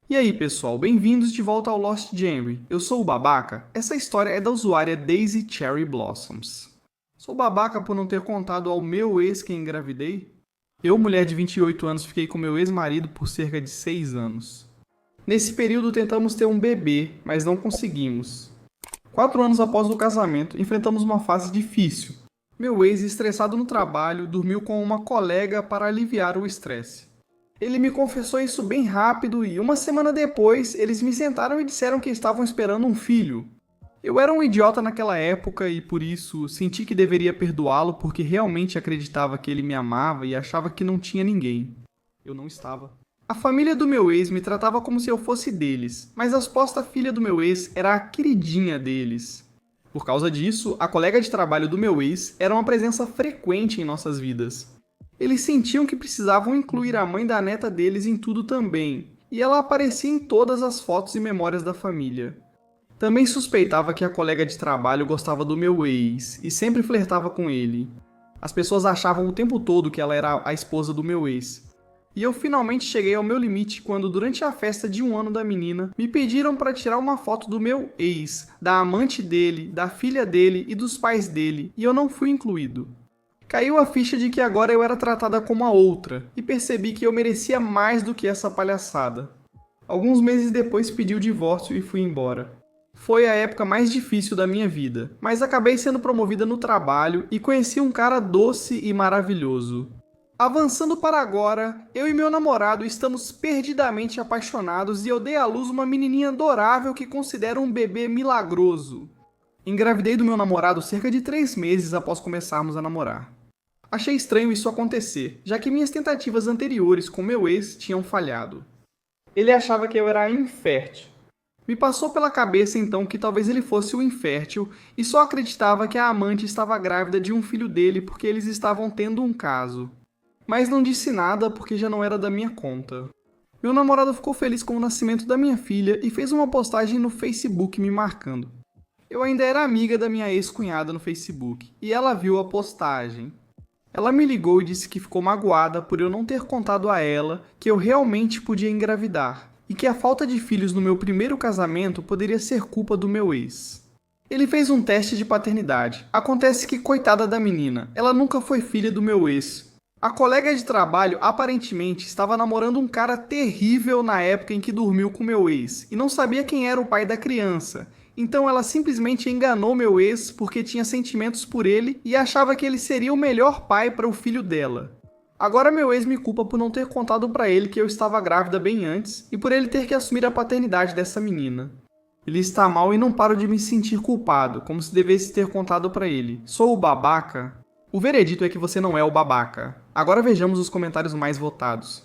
E aí, pessoal, bem-vindos de volta ao Lost Genre. Eu sou o Babaca. Essa história é da usuária Daisy Cherry Blossoms. Sou babaca por não ter contado ao meu ex que engravidei? Eu, mulher de 28 anos, fiquei com meu ex-marido por cerca de 6 anos. Nesse período tentamos ter um bebê, mas não conseguimos. 4 anos após o casamento, enfrentamos uma fase difícil. Meu ex, estressado no trabalho, dormiu com uma colega para aliviar o estresse. Ele me confessou isso bem rápido e uma semana depois eles me sentaram e disseram que estavam esperando um filho. Eu era um idiota naquela época e por isso senti que deveria perdoá-lo porque realmente acreditava que ele me amava e achava que não tinha ninguém. Eu não estava. A família do meu ex me tratava como se eu fosse deles, mas a suposta filha do meu ex era a queridinha deles. Por causa disso, a colega de trabalho do meu ex era uma presença frequente em nossas vidas. Eles sentiam que precisavam incluir a mãe da neta deles em tudo também, e ela aparecia em todas as fotos e memórias da família. Também suspeitava que a colega de trabalho gostava do meu ex e sempre flertava com ele. As pessoas achavam o tempo todo que ela era a esposa do meu ex. E eu finalmente cheguei ao meu limite quando, durante a festa de 1 ano da menina, me pediram para tirar uma foto do meu ex, da amante dele, da filha dele e dos pais dele, e eu não fui incluído. Caiu a ficha de que agora eu era tratada como a outra, e percebi que eu merecia mais do que essa palhaçada. Alguns meses depois pedi o divórcio e fui embora. Foi a época mais difícil da minha vida, mas acabei sendo promovida no trabalho e conheci um cara doce e maravilhoso. Avançando para agora, eu e meu namorado estamos perdidamente apaixonados e eu dei à luz uma menininha adorável que considero um bebê milagroso. Engravidei do meu namorado cerca de 3 meses após começarmos a namorar. Achei estranho isso acontecer, já que minhas tentativas anteriores com meu ex tinham falhado. Ele achava que eu era infértil. Me passou pela cabeça então que talvez ele fosse o infértil e só acreditava que a amante estava grávida de um filho dele porque eles estavam tendo um caso. Mas não disse nada porque já não era da minha conta. Meu namorado ficou feliz com o nascimento da minha filha e fez uma postagem no Facebook me marcando. Eu ainda era amiga da minha ex-cunhada no Facebook e ela viu a postagem. Ela me ligou e disse que ficou magoada por eu não ter contado a ela que eu realmente podia engravidar e que a falta de filhos no meu primeiro casamento poderia ser culpa do meu ex. Ele fez um teste de paternidade. Acontece que, coitada da menina, ela nunca foi filha do meu ex. A colega de trabalho aparentemente estava namorando um cara terrível na época em que dormiu com meu ex e não sabia quem era o pai da criança. Então ela simplesmente enganou meu ex porque tinha sentimentos por ele e achava que ele seria o melhor pai para o filho dela. Agora meu ex me culpa por não ter contado para ele que eu estava grávida bem antes e por ele ter que assumir a paternidade dessa menina. Ele está mal e não paro de me sentir culpado, como se devesse ter contado para ele. Sou o babaca? O veredito é que você não é o babaca. Agora vejamos os comentários mais votados.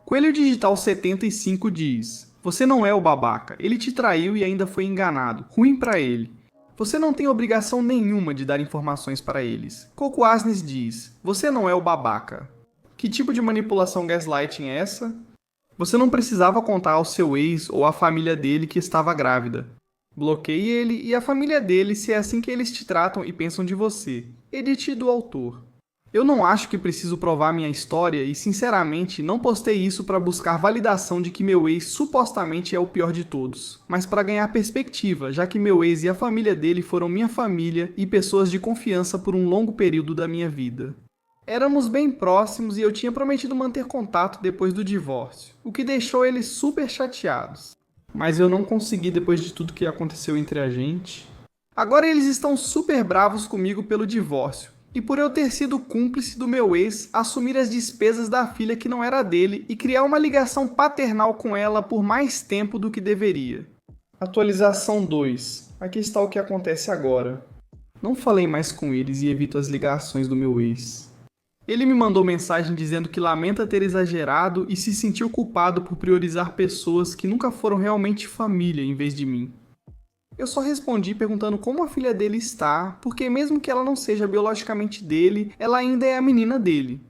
Coelho Digital 75 diz: você não é o babaca, ele te traiu e ainda foi enganado, ruim pra ele. Você não tem obrigação nenhuma de dar informações para eles. Coco Asnes diz: você não é o babaca. Que tipo de manipulação gaslighting é essa? Você não precisava contar ao seu ex ou à família dele que estava grávida. Bloqueie ele e a família dele se é assim que eles te tratam e pensam de você. Edit do autor. Eu não acho que preciso provar minha história e, sinceramente, não postei isso para buscar validação de que meu ex supostamente é o pior de todos, mas para ganhar perspectiva, já que meu ex e a família dele foram minha família e pessoas de confiança por um longo período da minha vida. Éramos bem próximos e eu tinha prometido manter contato depois do divórcio, o que deixou eles super chateados. Mas eu não consegui depois de tudo que aconteceu entre a gente. Agora eles estão super bravos comigo pelo divórcio. E por eu ter sido cúmplice do meu ex assumir as despesas da filha que não era dele e criar uma ligação paternal com ela por mais tempo do que deveria. Atualização 2. Aqui está o que acontece agora. Não falei mais com eles e evito as ligações do meu ex. Ele me mandou mensagem dizendo que lamenta ter exagerado e se sentiu culpado por priorizar pessoas que nunca foram realmente família em vez de mim. Eu só respondi perguntando como a filha dele está, porque mesmo que ela não seja biologicamente dele, ela ainda é a menina dele.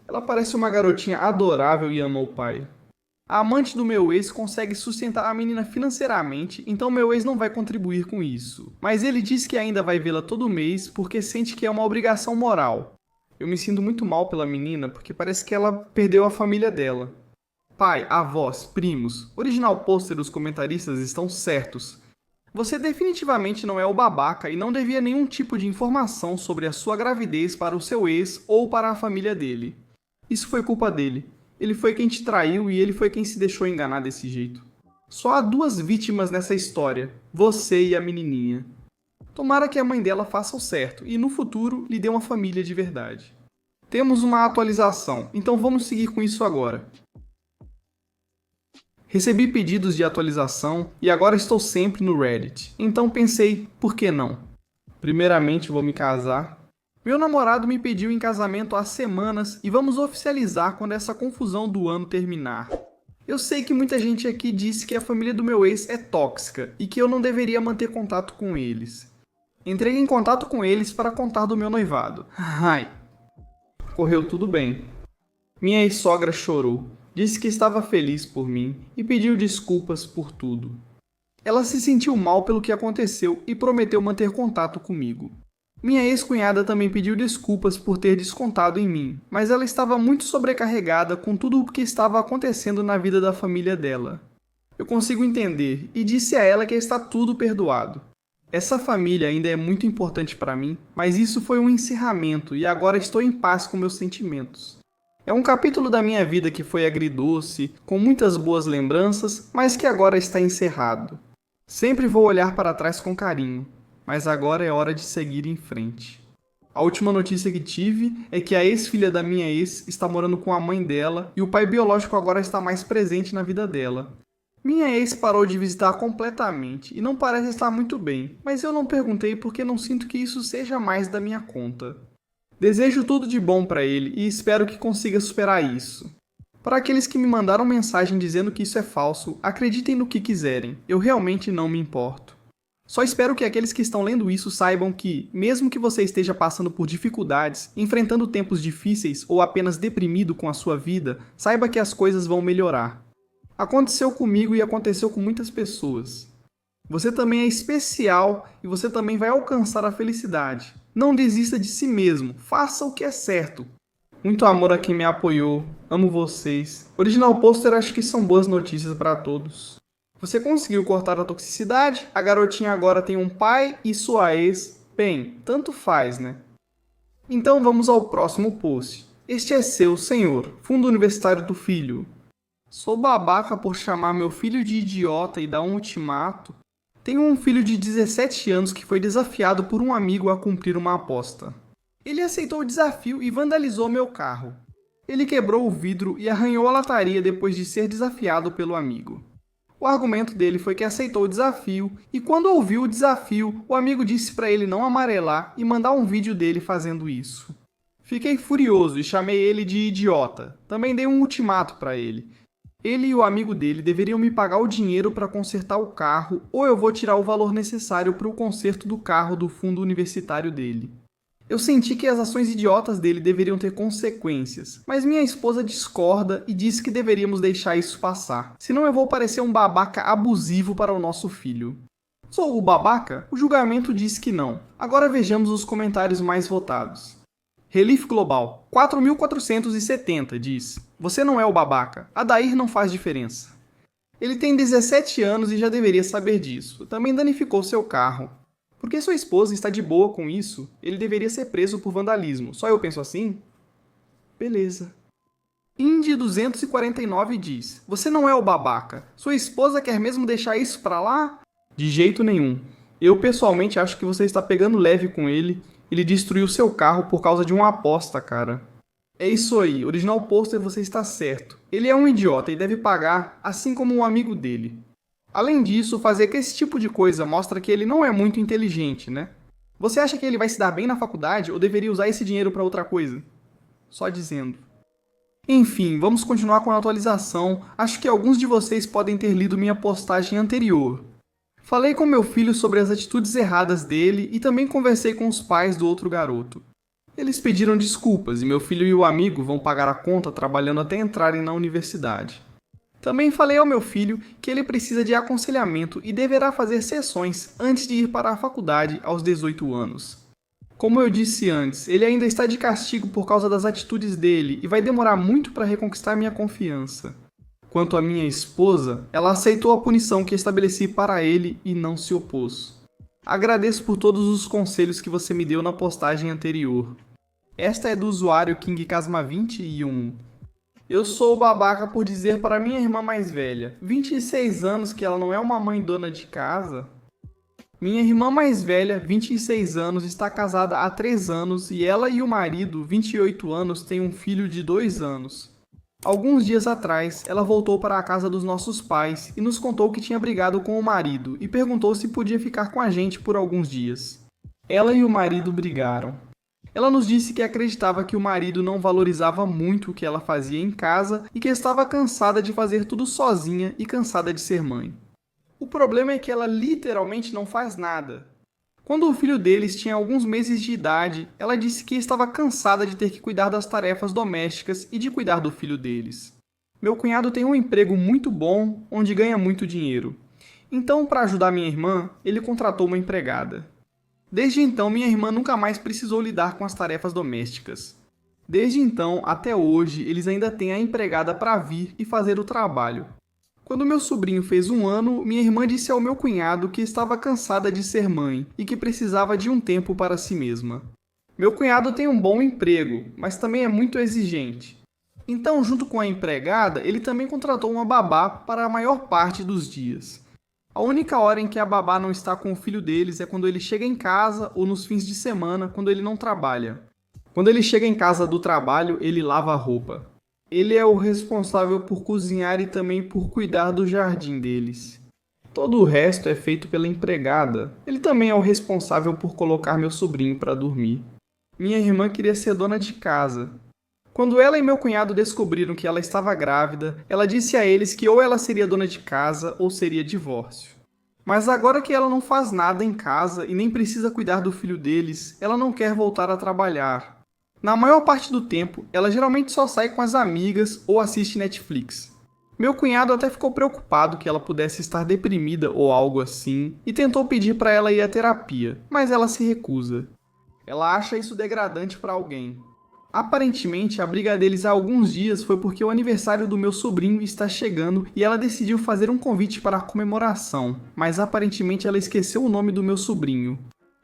Ela parece uma garotinha adorável e ama o pai. A amante do meu ex consegue sustentar a menina financeiramente, então meu ex não vai contribuir com isso. Mas ele diz que ainda vai vê-la todo mês porque sente que é uma obrigação moral. Eu me sinto muito mal pela menina porque parece que ela perdeu a família dela. pai, avós, primos. Original pôster, os comentaristas estão certos. Você definitivamente não é o babaca e não devia nenhum tipo de informação sobre a sua gravidez para o seu ex ou para a família dele. Isso foi culpa dele. Ele foi quem te traiu e ele foi quem se deixou enganar desse jeito. Só há duas vítimas nessa história, você e a menininha. Tomara que a mãe dela faça o certo e no futuro lhe dê uma família de verdade. Temos uma atualização, então vamos seguir com isso agora. Recebi pedidos de atualização e agora estou sempre no Reddit, então pensei, por que não? Primeiramente vou me casar. Meu namorado me pediu em casamento há semanas e vamos oficializar quando essa confusão do ano terminar. Eu sei que muita gente aqui disse que a família do meu ex é tóxica e que eu não deveria manter contato com eles. Entrei em contato com eles para contar do meu noivado. Ai, correu tudo bem. Minha ex-sogra chorou, disse que estava feliz por mim e pediu desculpas por tudo. Ela se sentiu mal pelo que aconteceu e prometeu manter contato comigo. Minha ex-cunhada também pediu desculpas por ter descontado em mim, mas ela estava muito sobrecarregada com tudo o que estava acontecendo na vida da família dela. Eu consigo entender e disse a ela que está tudo perdoado. Essa família ainda é muito importante para mim, mas isso foi um encerramento e agora estou em paz com meus sentimentos. É um capítulo da minha vida que foi agridoce, com muitas boas lembranças, mas que agora está encerrado. Sempre vou olhar para trás com carinho, mas agora é hora de seguir em frente. A última notícia que tive é que a ex-filha da minha ex está morando com a mãe dela e o pai biológico agora está mais presente na vida dela. Minha ex parou de visitar completamente e não parece estar muito bem, mas eu não perguntei porque não sinto que isso seja mais da minha conta. Desejo tudo de bom para ele e espero que consiga superar isso. Para aqueles que me mandaram mensagem dizendo que isso é falso, acreditem no que quiserem, eu realmente não me importo. Só espero que aqueles que estão lendo isso saibam que, mesmo que você esteja passando por dificuldades, enfrentando tempos difíceis ou apenas deprimido com a sua vida, saiba que as coisas vão melhorar. Aconteceu comigo e aconteceu com muitas pessoas. Você também é especial e você também vai alcançar a felicidade. Não desista de si mesmo, faça o que é certo. Muito amor a quem me apoiou, amo vocês. Original pôster, acho que são boas notícias para todos. Você conseguiu cortar a toxicidade, a garotinha agora tem um pai e sua ex. Bem, tanto faz, né? Então vamos ao próximo post. Este é seu, senhor, Fundo Universitário do Filho. Sou babaca por chamar meu filho de idiota e dar um ultimato. Tenho um filho de 17 anos que foi desafiado por um amigo a cumprir uma aposta. Ele aceitou o desafio e vandalizou meu carro. Ele quebrou o vidro e arranhou a lataria depois de ser desafiado pelo amigo. O argumento dele foi que aceitou o desafio e quando ouviu o desafio, o amigo disse para ele não amarelar e mandar um vídeo dele fazendo isso. Fiquei furioso e chamei ele de idiota. Também dei um ultimato para ele. Ele e o amigo dele deveriam me pagar o dinheiro para consertar o carro ou eu vou tirar o valor necessário para o conserto do carro do fundo universitário dele. Eu senti que as ações idiotas dele deveriam ter consequências, mas minha esposa discorda e disse que deveríamos deixar isso passar, senão eu vou parecer um babaca abusivo para o nosso filho. Sou o babaca? O julgamento diz que não. Agora vejamos os comentários mais votados. Relief Global, 4.470, diz: você não é o babaca, Adair não faz diferença. Ele tem 17 anos e já deveria saber disso, também danificou seu carro. Porque sua esposa está de boa com isso, ele deveria ser preso por vandalismo, só eu penso assim? Beleza. Indy 249 diz: você não é o babaca, sua esposa quer mesmo deixar isso pra lá? De jeito nenhum. Eu pessoalmente acho que você está pegando leve com ele. Ele destruiu seu carro por causa de uma aposta, cara. É isso aí, Original Pôster, você está certo. Ele é um idiota e deve pagar, assim como um amigo dele. Além disso, fazer que esse tipo de coisa mostra que ele não é muito inteligente, né? Você acha que ele vai se dar bem na faculdade ou deveria usar esse dinheiro para outra coisa? Só dizendo. Enfim, vamos continuar com a atualização. Acho que alguns de vocês podem ter lido minha postagem anterior. Falei com meu filho sobre as atitudes erradas dele e também conversei com os pais do outro garoto. Eles pediram desculpas e meu filho e o amigo vão pagar a conta trabalhando até entrarem na universidade. Também falei ao meu filho que ele precisa de aconselhamento e deverá fazer sessões antes de ir para a faculdade aos 18 anos. Como eu disse antes, ele ainda está de castigo por causa das atitudes dele e vai demorar muito para reconquistar minha confiança. Quanto à minha esposa, ela aceitou a punição que estabeleci para ele e não se opôs. Agradeço por todos os conselhos que você me deu na postagem anterior. Esta é do usuário KingKasma21. Eu sou babaca por dizer para minha irmã mais velha, 26 anos, que ela não é uma mãe dona de casa. Minha irmã mais velha, 26 anos, está casada há 3 anos e ela e o marido, 28 anos, têm um filho de 2 anos. Alguns dias atrás, ela voltou para a casa dos nossos pais e nos contou que tinha brigado com o marido e perguntou se podia ficar com a gente por alguns dias. Ela e o marido brigaram. Ela nos disse que acreditava que o marido não valorizava muito o que ela fazia em casa e que estava cansada de fazer tudo sozinha e cansada de ser mãe. O problema é que ela literalmente não faz nada. Quando o filho deles tinha alguns meses de idade, ela disse que estava cansada de ter que cuidar das tarefas domésticas e de cuidar do filho deles. Meu cunhado tem um emprego muito bom, onde ganha muito dinheiro. Então, para ajudar minha irmã, ele contratou uma empregada. Desde então, minha irmã nunca mais precisou lidar com as tarefas domésticas. Desde então, até hoje, eles ainda têm a empregada para vir e fazer o trabalho. Quando meu sobrinho fez 1 ano, minha irmã disse ao meu cunhado que estava cansada de ser mãe e que precisava de um tempo para si mesma. Meu cunhado tem um bom emprego, mas também é muito exigente. Então, junto com a empregada, ele também contratou uma babá para a maior parte dos dias. A única hora em que a babá não está com o filho deles é quando ele chega em casa ou nos fins de semana, quando ele não trabalha. Quando ele chega em casa do trabalho, ele lava a roupa. Ele é o responsável por cozinhar e também por cuidar do jardim deles. Todo o resto é feito pela empregada. Ele também é o responsável por colocar meu sobrinho para dormir. Minha irmã queria ser dona de casa. Quando ela e meu cunhado descobriram que ela estava grávida, ela disse a eles que ou ela seria dona de casa ou seria divórcio. Mas agora que ela não faz nada em casa e nem precisa cuidar do filho deles, ela não quer voltar a trabalhar. Na maior parte do tempo, ela geralmente só sai com as amigas ou assiste Netflix. Meu cunhado até ficou preocupado que ela pudesse estar deprimida ou algo assim e tentou pedir para ela ir à terapia, mas ela se recusa. Ela acha isso degradante para alguém. Aparentemente, a briga deles há alguns dias foi porque o aniversário do meu sobrinho está chegando e ela decidiu fazer um convite para a comemoração, mas aparentemente ela esqueceu o nome do meu sobrinho.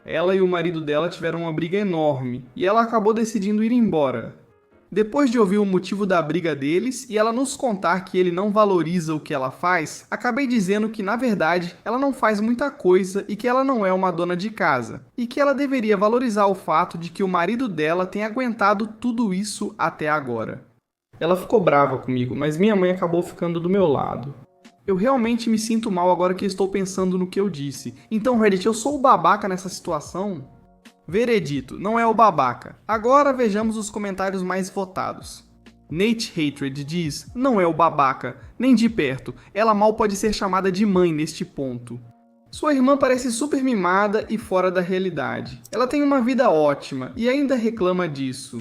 Ela e o marido dela tiveram uma briga enorme, e ela acabou decidindo ir embora. Depois de ouvir o motivo da briga deles e ela nos contar que ele não valoriza o que ela faz, acabei dizendo que, na verdade, ela não faz muita coisa e que ela não é uma dona de casa, e que ela deveria valorizar o fato de que o marido dela tem aguentado tudo isso até agora. Ela ficou brava comigo, mas minha mãe acabou ficando do meu lado. Eu realmente me sinto mal agora que estou pensando no que eu disse. Então, Reddit, eu sou o babaca nessa situação? Veredito, não é o babaca. Agora vejamos os comentários mais votados. Nate Hatred diz, não é o babaca, nem de perto. Ela mal pode ser chamada de mãe neste ponto. Sua irmã parece super mimada e fora da realidade. Ela tem uma vida ótima e ainda reclama disso.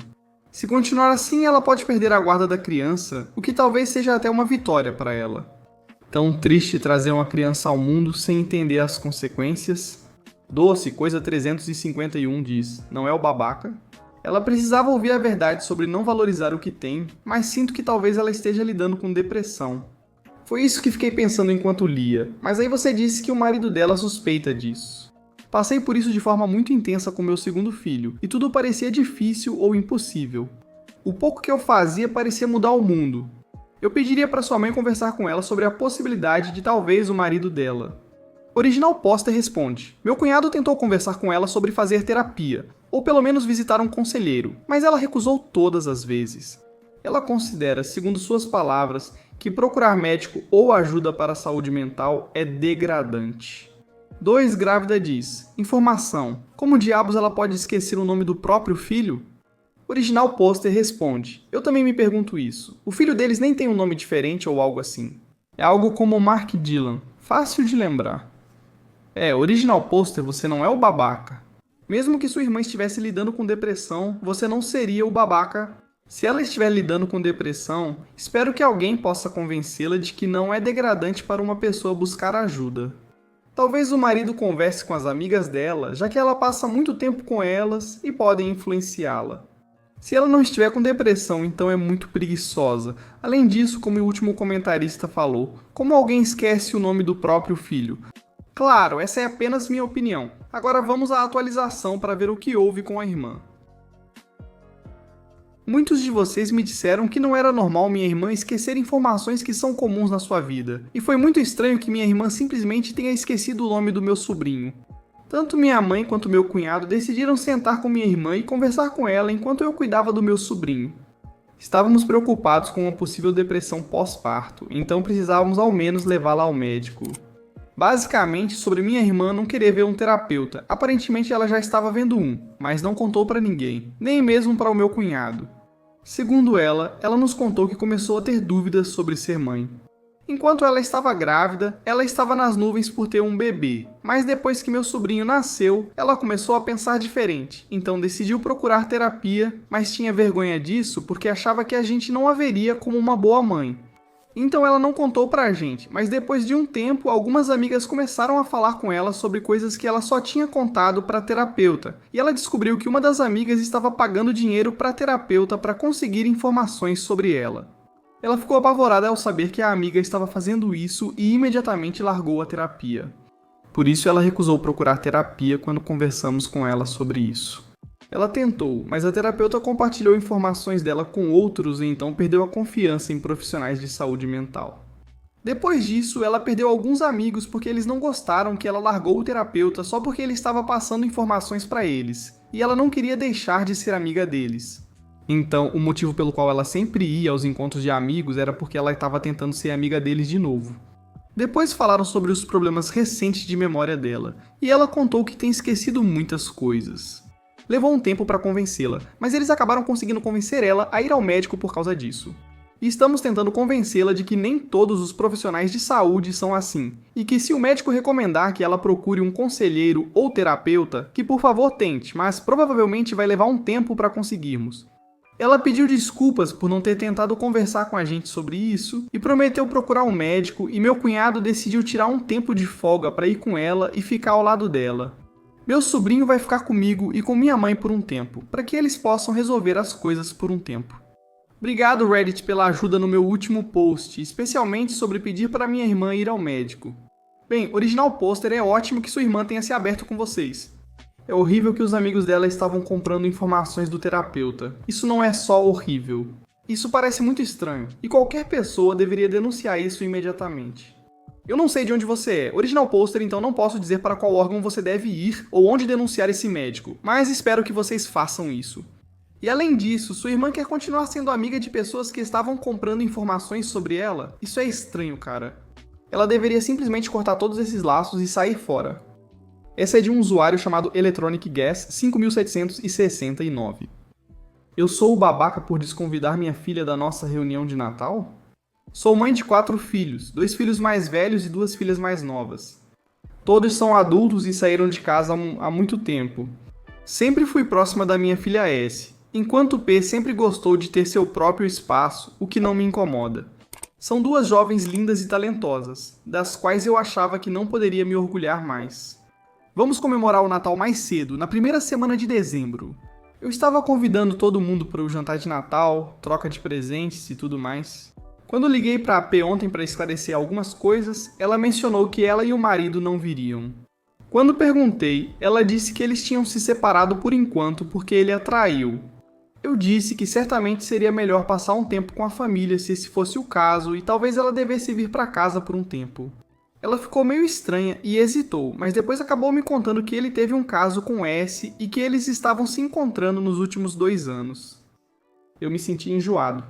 Se continuar assim, ela pode perder a guarda da criança, o que talvez seja até uma vitória para ela. Tão triste trazer uma criança ao mundo sem entender as consequências. Doce, coisa 351 diz, não é o babaca? Ela precisava ouvir a verdade sobre não valorizar o que tem, mas sinto que talvez ela esteja lidando com depressão. Foi isso que fiquei pensando enquanto lia, mas aí você disse que o marido dela suspeita disso. Passei por isso de forma muito intensa com meu segundo filho, e tudo parecia difícil ou impossível. O pouco que eu fazia parecia mudar o mundo. Eu pediria para sua mãe conversar com ela sobre a possibilidade de talvez o marido dela. Original Poster responde, meu cunhado tentou conversar com ela sobre fazer terapia, ou pelo menos visitar um conselheiro, mas ela recusou todas as vezes. Ela considera, segundo suas palavras, que procurar médico ou ajuda para a saúde mental é degradante. 2 Grávida diz, informação, como diabos ela pode esquecer o nome do próprio filho? Original Poster responde, eu também me pergunto isso. O filho deles nem tem um nome diferente ou algo assim. É algo como Mark Dylan, fácil de lembrar. Original Poster, você não é o babaca. Mesmo que sua irmã estivesse lidando com depressão, você não seria o babaca. Se ela estiver lidando com depressão, espero que alguém possa convencê-la de que não é degradante para uma pessoa buscar ajuda. Talvez o marido converse com as amigas dela, já que ela passa muito tempo com elas e podem influenciá-la. Se ela não estiver com depressão, então é muito preguiçosa. Além disso, como o último comentarista falou, como alguém esquece o nome do próprio filho? Claro, essa é apenas minha opinião. Agora vamos à atualização para ver o que houve com a irmã. Muitos de vocês me disseram que não era normal minha irmã esquecer informações que são comuns na sua vida, e foi muito estranho que minha irmã simplesmente tenha esquecido o nome do meu sobrinho. Tanto minha mãe quanto meu cunhado decidiram sentar com minha irmã e conversar com ela enquanto eu cuidava do meu sobrinho. Estávamos preocupados com uma possível depressão pós-parto, então precisávamos ao menos levá-la ao médico. Basicamente, sobre minha irmã não querer ver um terapeuta. Aparentemente ela já estava vendo um, mas não contou para ninguém, nem mesmo para o meu cunhado. Segundo ela nos contou que começou a ter dúvidas sobre ser mãe. Enquanto ela estava grávida, ela estava nas nuvens por ter um bebê, mas depois que meu sobrinho nasceu, ela começou a pensar diferente, então decidiu procurar terapia, mas tinha vergonha disso porque achava que a gente não a veria como uma boa mãe. Então ela não contou pra gente, mas depois de um tempo, algumas amigas começaram a falar com ela sobre coisas que ela só tinha contado pra terapeuta, e ela descobriu que uma das amigas estava pagando dinheiro pra terapeuta para conseguir informações sobre ela. Ela ficou apavorada ao saber que a amiga estava fazendo isso e imediatamente largou a terapia. Por isso ela recusou procurar terapia quando conversamos com ela sobre isso. Ela tentou, mas a terapeuta compartilhou informações dela com outros e então perdeu a confiança em profissionais de saúde mental. Depois disso, ela perdeu alguns amigos porque eles não gostaram que ela largou o terapeuta só porque ele estava passando informações para eles, e ela não queria deixar de ser amiga deles. Então, o motivo pelo qual ela sempre ia aos encontros de amigos era porque ela estava tentando ser amiga deles de novo. Depois falaram sobre os problemas recentes de memória dela, e ela contou que tem esquecido muitas coisas. Levou um tempo para convencê-la, mas eles acabaram conseguindo convencer ela a ir ao médico por causa disso. E estamos tentando convencê-la de que nem todos os profissionais de saúde são assim, e que se o médico recomendar que ela procure um conselheiro ou terapeuta, que por favor tente, mas provavelmente vai levar um tempo para conseguirmos. Ela pediu desculpas por não ter tentado conversar com a gente sobre isso e prometeu procurar um médico, e meu cunhado decidiu tirar um tempo de folga para ir com ela e ficar ao lado dela. Meu sobrinho vai ficar comigo e com minha mãe por um tempo, para que eles possam resolver as coisas por um tempo. Obrigado, Reddit, pela ajuda no meu último post, especialmente sobre pedir para minha irmã ir ao médico. Bem, original pôster, é ótimo que sua irmã tenha se aberto com vocês. É horrível que os amigos dela estavam comprando informações do terapeuta. Isso não é só horrível. Isso parece muito estranho, e qualquer pessoa deveria denunciar isso imediatamente. Eu não sei de onde você é. Original Pôster, então não posso dizer para qual órgão você deve ir ou onde denunciar esse médico, mas espero que vocês façam isso. E além disso, sua irmã quer continuar sendo amiga de pessoas que estavam comprando informações sobre ela? Isso é estranho, cara. Ela deveria simplesmente cortar todos esses laços e sair fora. Essa é de um usuário chamado Electronic Gas 5769. Eu sou o babaca por desconvidar minha filha da nossa reunião de Natal? Sou mãe de 4 filhos, 2 filhos mais velhos e 2 filhas mais novas. Todos são adultos e saíram de casa há muito tempo. Sempre fui próxima da minha filha S, enquanto P sempre gostou de ter seu próprio espaço, o que não me incomoda. São 2 jovens lindas e talentosas, das quais eu achava que não poderia me orgulhar mais. Vamos comemorar o Natal mais cedo, na primeira semana de dezembro. Eu estava convidando todo mundo para o jantar de Natal, troca de presentes e tudo mais. Quando liguei para a P ontem para esclarecer algumas coisas, ela mencionou que ela e o marido não viriam. Quando perguntei, ela disse que eles tinham se separado por enquanto porque ele a traiu. Eu disse que certamente seria melhor passar um tempo com a família se esse fosse o caso e talvez ela devesse vir para casa por um tempo. Ela ficou meio estranha e hesitou, mas depois acabou me contando que ele teve um caso com S e que eles estavam se encontrando nos últimos 2 anos. Eu me senti enjoado.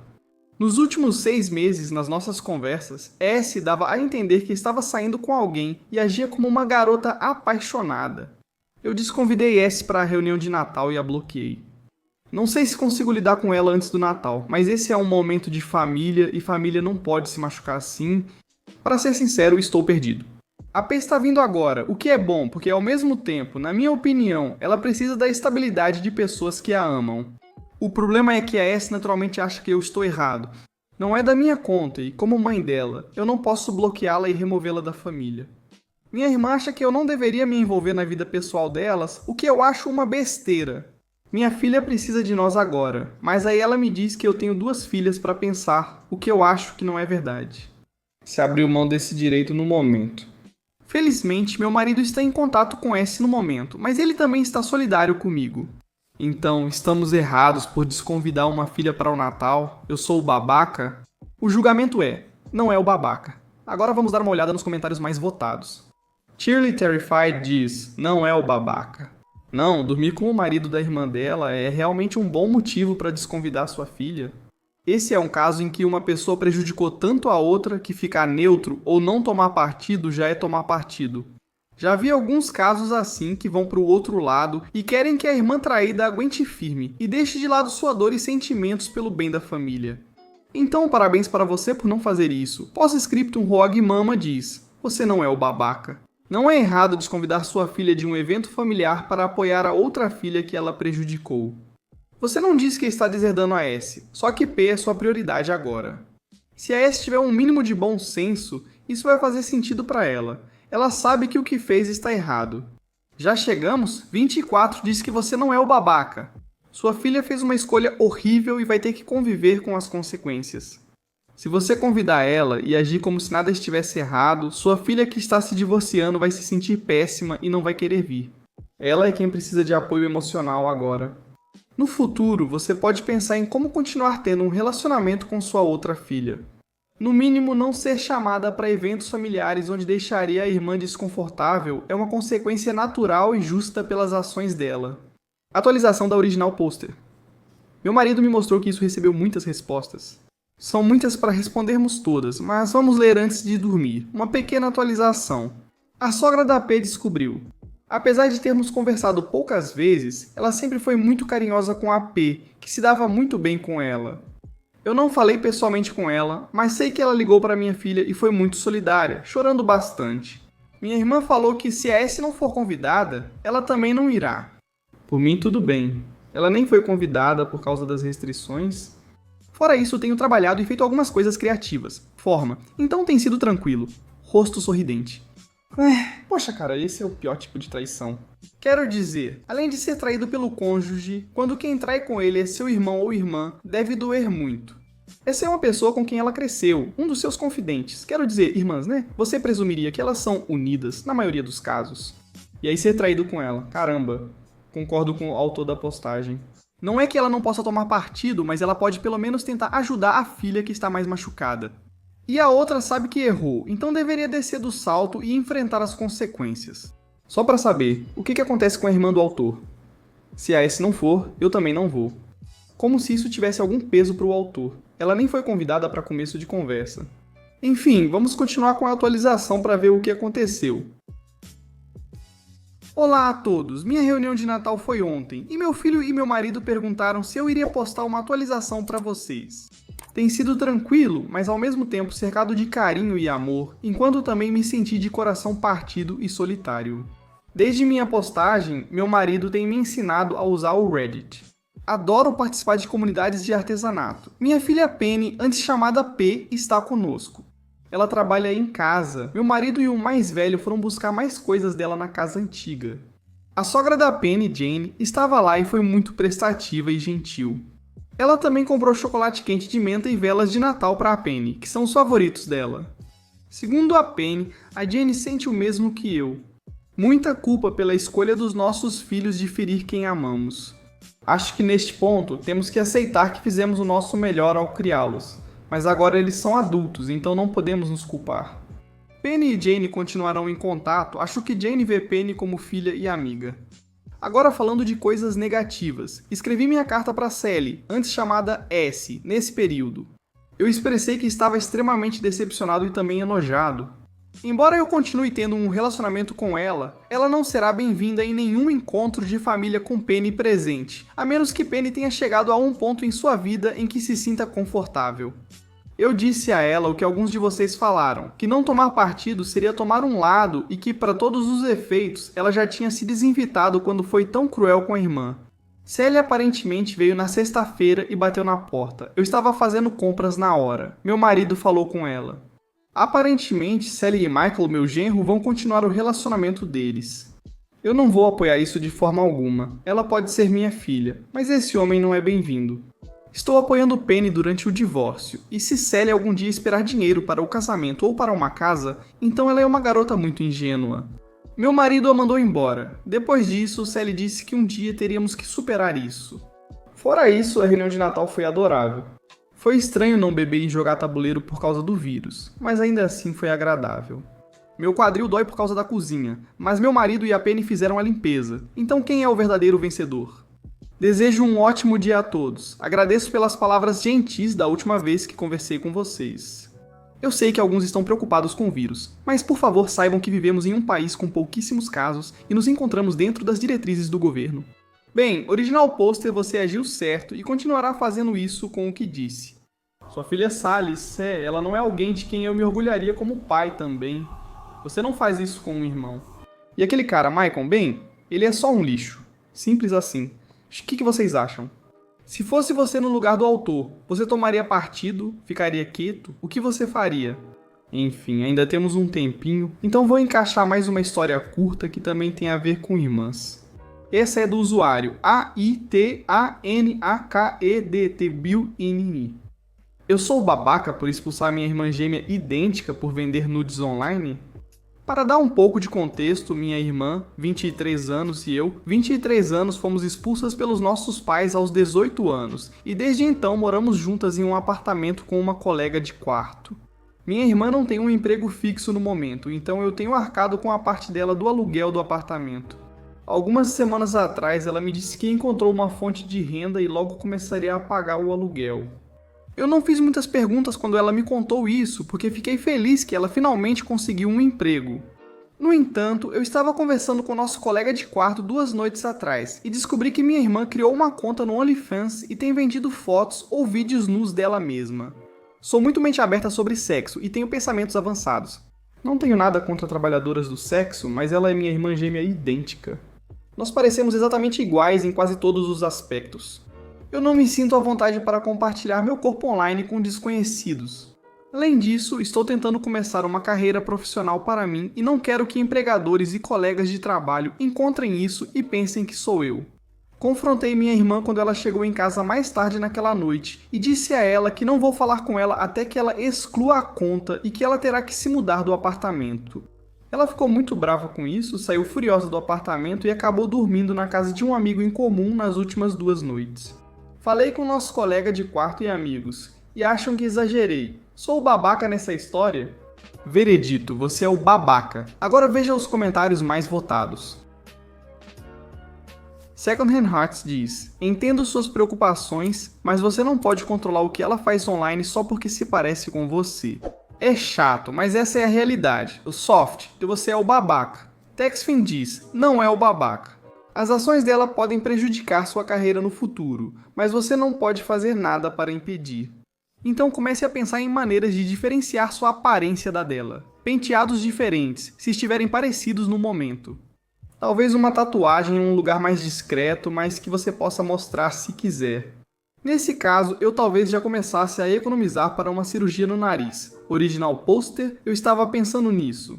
Nos últimos 6 meses, nas nossas conversas, S dava a entender que estava saindo com alguém e agia como uma garota apaixonada. Eu desconvidei S para a reunião de Natal e a bloqueei. Não sei se consigo lidar com ela antes do Natal, mas esse é um momento de família e família não pode se machucar assim. Para ser sincero, estou perdido. A P está vindo agora, o que é bom, porque ao mesmo tempo, na minha opinião, ela precisa da estabilidade de pessoas que a amam. O problema é que a S naturalmente acha que eu estou errado. Não é da minha conta e, como mãe dela, eu não posso bloqueá-la e removê-la da família. Minha irmã acha que eu não deveria me envolver na vida pessoal delas, o que eu acho uma besteira. Minha filha precisa de nós agora, mas aí ela me diz que eu tenho 2 filhas para pensar, o que eu acho que não é verdade. Se abriu mão desse direito no momento. Felizmente, meu marido está em contato com S no momento, mas ele também está solidário comigo. Então, estamos errados por desconvidar uma filha para o Natal? Eu sou o babaca? O julgamento não é o babaca. Agora vamos dar uma olhada nos comentários mais votados. Shirley Terrified diz, não é o babaca. Não, dormir com o marido da irmã dela é realmente um bom motivo para desconvidar sua filha. Esse é um caso em que uma pessoa prejudicou tanto a outra que ficar neutro ou não tomar partido já é tomar partido. Já vi alguns casos assim que vão para o outro lado e querem que a irmã traída aguente firme e deixe de lado sua dor e sentimentos pelo bem da família. Então, parabéns para você por não fazer isso. Pós-scriptum Roag Mama diz, você não é o babaca. Não é errado desconvidar sua filha de um evento familiar para apoiar a outra filha que ela prejudicou. Você não disse que está deserdando a S, só que P é sua prioridade agora. Se a S tiver um mínimo de bom senso, isso vai fazer sentido para ela. Ela sabe que o que fez está errado. Já chegamos? 24 diz que você não é o babaca. Sua filha fez uma escolha horrível e vai ter que conviver com as consequências. Se você convidar ela e agir como se nada estivesse errado, sua filha que está se divorciando vai se sentir péssima e não vai querer vir. Ela é quem precisa de apoio emocional agora. No futuro, você pode pensar em como continuar tendo um relacionamento com sua outra filha. No mínimo, não ser chamada para eventos familiares onde deixaria a irmã desconfortável é uma consequência natural e justa pelas ações dela. Atualização da original pôster. Meu marido me mostrou que isso recebeu muitas respostas. São muitas para respondermos todas, mas vamos ler antes de dormir. Uma pequena atualização. A sogra da P descobriu. Apesar de termos conversado poucas vezes, ela sempre foi muito carinhosa com a P, que se dava muito bem com ela. Eu não falei pessoalmente com ela, mas sei que ela ligou para minha filha e foi muito solidária, chorando bastante. Minha irmã falou que se a S não for convidada, ela também não irá. Por mim, tudo bem. Ela nem foi convidada por causa das restrições. Fora isso, tenho trabalhado e feito algumas coisas criativas. Forma. Então tem sido tranquilo. Rosto sorridente. Poxa, cara, esse é o pior tipo de traição. Quero dizer, além de ser traído pelo cônjuge, quando quem trai com ele é seu irmão ou irmã, deve doer muito. Essa é uma pessoa com quem ela cresceu, um dos seus confidentes. Quero dizer, irmãs, né? Você presumiria que elas são unidas, na maioria dos casos. E aí ser traído com ela. Caramba, concordo com o autor da postagem. Não é que ela não possa tomar partido, mas ela pode pelo menos tentar ajudar a filha que está mais machucada. E a outra sabe que errou, então deveria descer do salto e enfrentar as consequências. Só para saber, o que acontece com a irmã do autor? Se a S não for, eu também não vou. Como se isso tivesse algum peso para o autor. Ela nem foi convidada para começo de conversa. Enfim, vamos continuar com a atualização para ver o que aconteceu. Olá a todos, minha reunião de Natal foi ontem, e meu filho e meu marido perguntaram se eu iria postar uma atualização para vocês. Tem sido tranquilo, mas ao mesmo tempo cercado de carinho e amor, enquanto também me senti de coração partido e solitário. Desde minha postagem, meu marido tem me ensinado a usar o Reddit. Adoro participar de comunidades de artesanato. Minha filha Penny, antes chamada P, está conosco. Ela trabalha em casa. Meu marido e o mais velho foram buscar mais coisas dela na casa antiga. A sogra da Penny, Jane, estava lá e foi muito prestativa e gentil. Ela também comprou chocolate quente de menta e velas de Natal para a Penny, que são os favoritos dela. Segundo a Penny, a Jane sente o mesmo que eu. Muita culpa pela escolha dos nossos filhos de ferir quem amamos. Acho que neste ponto temos que aceitar que fizemos o nosso melhor ao criá-los. Mas agora eles são adultos, então não podemos nos culpar. Penny e Jane continuarão em contato, acho que Jane vê Penny como filha e amiga. Agora falando de coisas negativas, escrevi minha carta para Sally, antes chamada S, nesse período. Eu expressei que estava extremamente decepcionado e também enojado. Embora eu continue tendo um relacionamento com ela, ela não será bem-vinda em nenhum encontro de família com Penny presente, a menos que Penny tenha chegado a um ponto em sua vida em que se sinta confortável. Eu disse a ela o que alguns de vocês falaram, que não tomar partido seria tomar um lado e que, para todos os efeitos, ela já tinha se desinvitado quando foi tão cruel com a irmã. Sally aparentemente veio na sexta-feira e bateu na porta. Eu estava fazendo compras na hora. Meu marido falou com ela. Aparentemente, Sally e Michael, meu genro, vão continuar o relacionamento deles. Eu não vou apoiar isso de forma alguma. Ela pode ser minha filha, mas esse homem não é bem-vindo. Estou apoiando Penny durante o divórcio, e se Sally algum dia esperar dinheiro para o casamento ou para uma casa, então ela é uma garota muito ingênua. Meu marido a mandou embora. Depois disso, Sally disse que um dia teríamos que superar isso. Fora isso, a reunião de Natal foi adorável. Foi estranho não beber e jogar tabuleiro por causa do vírus, mas ainda assim foi agradável. Meu quadril dói por causa da cozinha, mas meu marido e a Penny fizeram a limpeza, então quem é o verdadeiro vencedor? Desejo um ótimo dia a todos. Agradeço pelas palavras gentis da última vez que conversei com vocês. Eu sei que alguns estão preocupados com o vírus, mas por favor saibam que vivemos em um país com pouquíssimos casos e nos encontramos dentro das diretrizes do governo. Bem, original pôster, você agiu certo e continuará fazendo isso com o que disse. Sua filha Sally, ela não é alguém de quem eu me orgulharia como pai também. Você não faz isso com um irmão. E aquele cara, Michael, bem, ele é só um lixo. Simples assim. O que vocês acham? Se fosse você no lugar do autor, você tomaria partido, ficaria quieto? O que você faria? Enfim, ainda temos um tempinho, então vou encaixar mais uma história curta que também tem a ver com irmãs. Essa é do usuário AITANAKEDTBILNI. Eu sou babaca por expulsar minha irmã gêmea idêntica por vender nudes online? Para dar um pouco de contexto, minha irmã, 23 anos, e eu, 23 anos, fomos expulsas pelos nossos pais aos 18 anos, e desde então moramos juntas em um apartamento com uma colega de quarto. Minha irmã não tem um emprego fixo no momento, então eu tenho arcado com a parte dela do aluguel do apartamento. Algumas semanas atrás, ela me disse que encontrou uma fonte de renda e logo começaria a pagar o aluguel. Eu não fiz muitas perguntas quando ela me contou isso, porque fiquei feliz que ela finalmente conseguiu um emprego. No entanto, eu estava conversando com nosso colega de quarto 2 noites atrás e descobri que minha irmã criou uma conta no OnlyFans e tem vendido fotos ou vídeos nus dela mesma. Sou muito mente aberta sobre sexo e tenho pensamentos avançados. Não tenho nada contra trabalhadoras do sexo, mas ela é minha irmã gêmea idêntica. Nós parecemos exatamente iguais em quase todos os aspectos. Eu não me sinto à vontade para compartilhar meu corpo online com desconhecidos. Além disso, estou tentando começar uma carreira profissional para mim e não quero que empregadores e colegas de trabalho encontrem isso e pensem que sou eu. Confrontei minha irmã quando ela chegou em casa mais tarde naquela noite e disse a ela que não vou falar com ela até que ela exclua a conta e que ela terá que se mudar do apartamento. Ela ficou muito brava com isso, saiu furiosa do apartamento e acabou dormindo na casa de um amigo em comum nas últimas 2 noites. Falei com nosso colega de quarto e amigos, e acham que exagerei. Sou o babaca nessa história? Veredito, você é o babaca. Agora veja os comentários mais votados. Second Hand Hearts diz: entendo suas preocupações, mas você não pode controlar o que ela faz online só porque se parece com você. É chato, mas essa é a realidade. O Soft, você é o babaca. Texfin diz: não é o babaca. As ações dela podem prejudicar sua carreira no futuro, mas você não pode fazer nada para impedir. Então comece a pensar em maneiras de diferenciar sua aparência da dela. Penteados diferentes, se estiverem parecidos no momento. Talvez uma tatuagem em um lugar mais discreto, mas que você possa mostrar se quiser. Nesse caso, eu talvez já começasse a economizar para uma cirurgia no nariz. Original pôster, eu estava pensando nisso.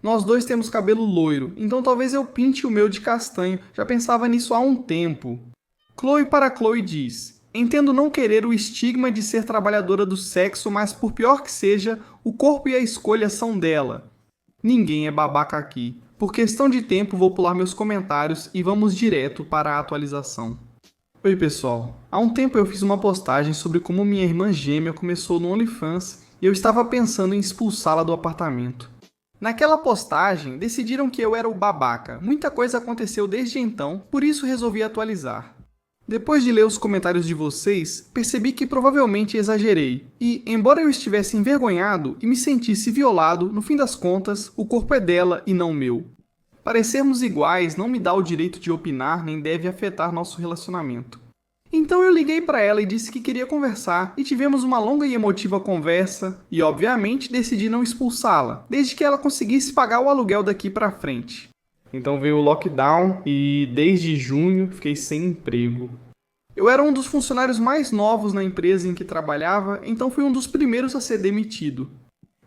Nós dois temos cabelo loiro, então talvez eu pinte o meu de castanho, já pensava nisso há um tempo. Chloe para Chloe diz: entendo não querer o estigma de ser trabalhadora do sexo, mas por pior que seja, o corpo e a escolha são dela. Ninguém é babaca aqui. Por questão de tempo vou pular meus comentários e vamos direto para a atualização. Oi pessoal, há um tempo eu fiz uma postagem sobre como minha irmã gêmea começou no OnlyFans e eu estava pensando em expulsá-la do apartamento. Naquela postagem, decidiram que eu era o babaca. Muita coisa aconteceu desde então, por isso resolvi atualizar. Depois de ler os comentários de vocês, percebi que provavelmente exagerei. E, embora eu estivesse envergonhado e me sentisse violado, no fim das contas, o corpo é dela e não meu. Parecermos iguais não me dá o direito de opinar nem deve afetar nosso relacionamento. Então eu liguei para ela e disse que queria conversar, e tivemos uma longa e emotiva conversa, e obviamente decidi não expulsá-la, desde que ela conseguisse pagar o aluguel daqui para frente. Então veio o lockdown e desde junho fiquei sem emprego. Eu era um dos funcionários mais novos na empresa em que trabalhava, então fui um dos primeiros a ser demitido.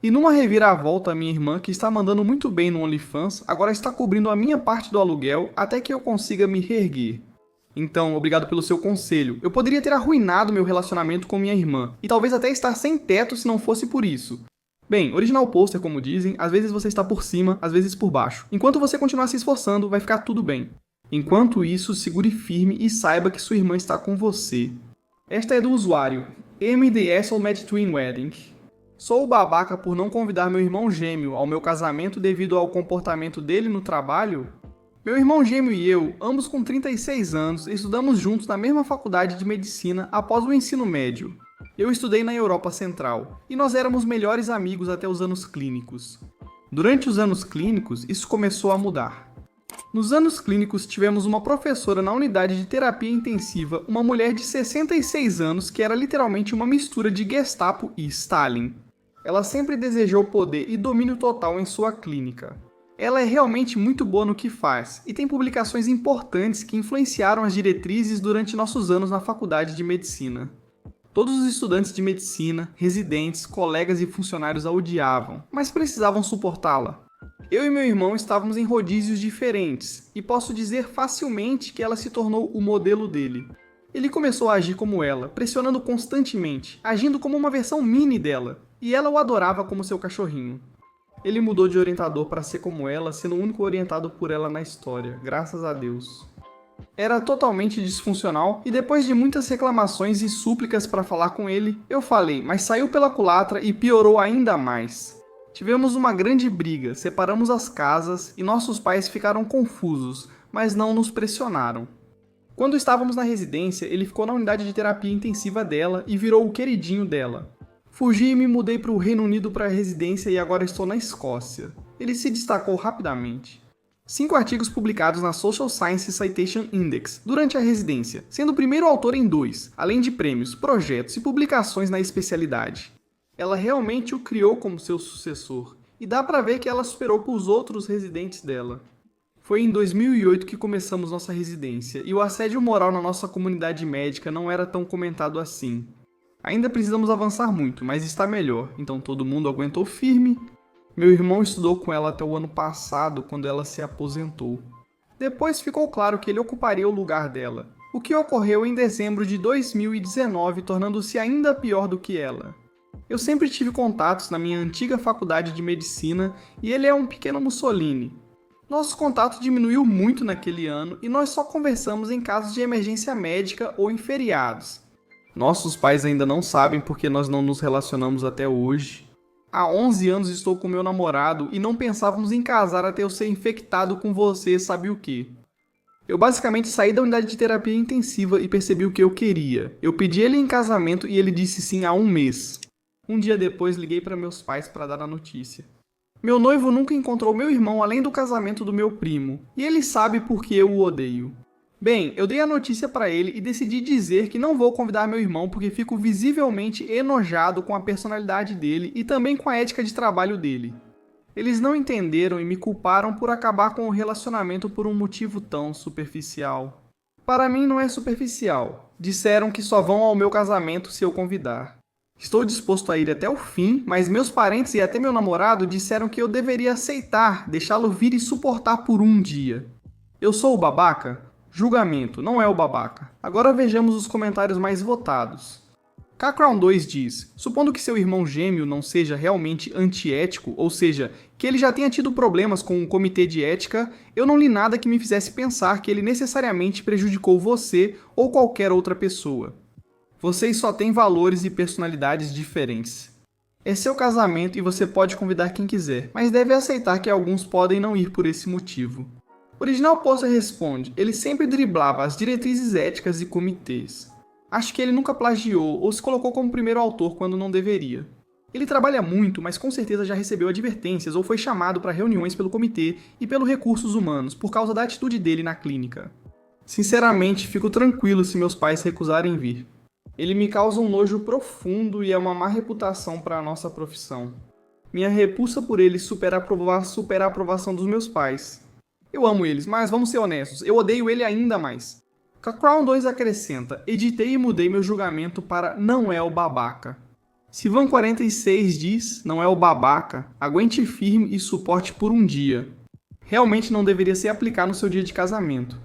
E numa reviravolta, minha irmã, que está mandando muito bem no OnlyFans, agora está cobrindo a minha parte do aluguel até que eu consiga me reerguer. Então, obrigado pelo seu conselho. Eu poderia ter arruinado meu relacionamento com minha irmã, e talvez até estar sem teto se não fosse por isso. Bem, original poster, como dizem, às vezes você está por cima, às vezes por baixo. Enquanto você continuar se esforçando, vai ficar tudo bem. Enquanto isso, segure firme e saiba que sua irmã está com você. Esta é do usuário MDSOLMADTwinWedding. Sou o babaca por não convidar meu irmão gêmeo ao meu casamento devido ao comportamento dele no trabalho? Meu irmão gêmeo e eu, ambos com 36 anos, estudamos juntos na mesma faculdade de medicina após o ensino médio. Eu estudei na Europa Central, e nós éramos melhores amigos até os anos clínicos. Durante os anos clínicos, isso começou a mudar. Nos anos clínicos, tivemos uma professora na unidade de terapia intensiva, uma mulher de 66 anos que era literalmente uma mistura de Gestapo e Stalin. Ela sempre desejou poder e domínio total em sua clínica. Ela é realmente muito boa no que faz, e tem publicações importantes que influenciaram as diretrizes durante nossos anos na faculdade de medicina. Todos os estudantes de medicina, residentes, colegas e funcionários a odiavam, mas precisavam suportá-la. Eu e meu irmão estávamos em rodízios diferentes, e posso dizer facilmente que ela se tornou o modelo dele. Ele começou a agir como ela, pressionando constantemente, agindo como uma versão mini dela, e ela o adorava como seu cachorrinho. Ele mudou de orientador para ser como ela, sendo o único orientado por ela na história, graças a Deus. Era totalmente disfuncional e depois de muitas reclamações e súplicas para falar com ele, eu falei, mas saiu pela culatra e piorou ainda mais. Tivemos uma grande briga, separamos as casas e nossos pais ficaram confusos, mas não nos pressionaram. Quando estávamos na residência, ele ficou na unidade de terapia intensiva dela e virou o queridinho dela. Fugi e me mudei para o Reino Unido para a residência e agora estou na Escócia. Ele se destacou rapidamente. 5 artigos publicados na Social Science Citation Index durante a residência, sendo o primeiro autor em 2, além de prêmios, projetos e publicações na especialidade. Ela realmente o criou como seu sucessor, e dá pra ver que ela superou os outros residentes dela. Foi em 2008 que começamos nossa residência, e o assédio moral na nossa comunidade médica não era tão comentado assim. Ainda precisamos avançar muito, mas está melhor, então todo mundo aguentou firme. Meu irmão estudou com ela até o ano passado, quando ela se aposentou. Depois ficou claro que ele ocuparia o lugar dela, o que ocorreu em dezembro de 2019, tornando-se ainda pior do que ela. Eu sempre tive contatos na minha antiga faculdade de medicina e ele é um pequeno Mussolini. Nosso contato diminuiu muito naquele ano e nós só conversamos em casos de emergência médica ou em feriados. Nossos pais ainda não sabem porque nós não nos relacionamos até hoje. Há 11 anos estou com meu namorado e não pensávamos em casar até eu ser infectado com você, sabe o que? Eu basicamente saí da unidade de terapia intensiva e percebi o que eu queria. Eu pedi ele em casamento e ele disse sim há um mês. Um dia depois liguei para meus pais para dar a notícia. Meu noivo nunca encontrou meu irmão além do casamento do meu primo, e ele sabe por que eu o odeio. Bem, eu dei a notícia para ele e decidi dizer que não vou convidar meu irmão porque fico visivelmente enojado com a personalidade dele e também com a ética de trabalho dele. Eles não entenderam e me culparam por acabar com o relacionamento por um motivo tão superficial. Para mim não é superficial. Disseram que só vão ao meu casamento se eu convidar. Estou disposto a ir até o fim, mas meus parentes e até meu namorado disseram que eu deveria aceitar, deixá-lo vir e suportar por um dia. Eu sou o babaca? Julgamento, não é o babaca. Agora vejamos os comentários mais votados. K-Crown2 diz, supondo que seu irmão gêmeo não seja realmente antiético, ou seja, que ele já tenha tido problemas com um comitê de ética, eu não li nada que me fizesse pensar que ele necessariamente prejudicou você ou qualquer outra pessoa. Vocês só têm valores e personalidades diferentes. É seu casamento e você pode convidar quem quiser, mas deve aceitar que alguns podem não ir por esse motivo. Original Poster responde, ele sempre driblava as diretrizes éticas e comitês. Acho que ele nunca plagiou ou se colocou como primeiro autor quando não deveria. Ele trabalha muito, mas com certeza já recebeu advertências ou foi chamado para reuniões pelo comitê e pelo Recursos Humanos por causa da atitude dele na clínica. Sinceramente, fico tranquilo se meus pais recusarem vir. Ele me causa um nojo profundo e é uma má reputação para a nossa profissão. Minha repulsa por ele supera a aprovação dos meus pais. Eu amo eles, mas vamos ser honestos, eu odeio ele ainda mais. K-Crown2 acrescenta, editei e mudei meu julgamento para não é o babaca. Sivan46 diz, não é o babaca, aguente firme e suporte por um dia. Realmente não deveria se aplicar no seu dia de casamento.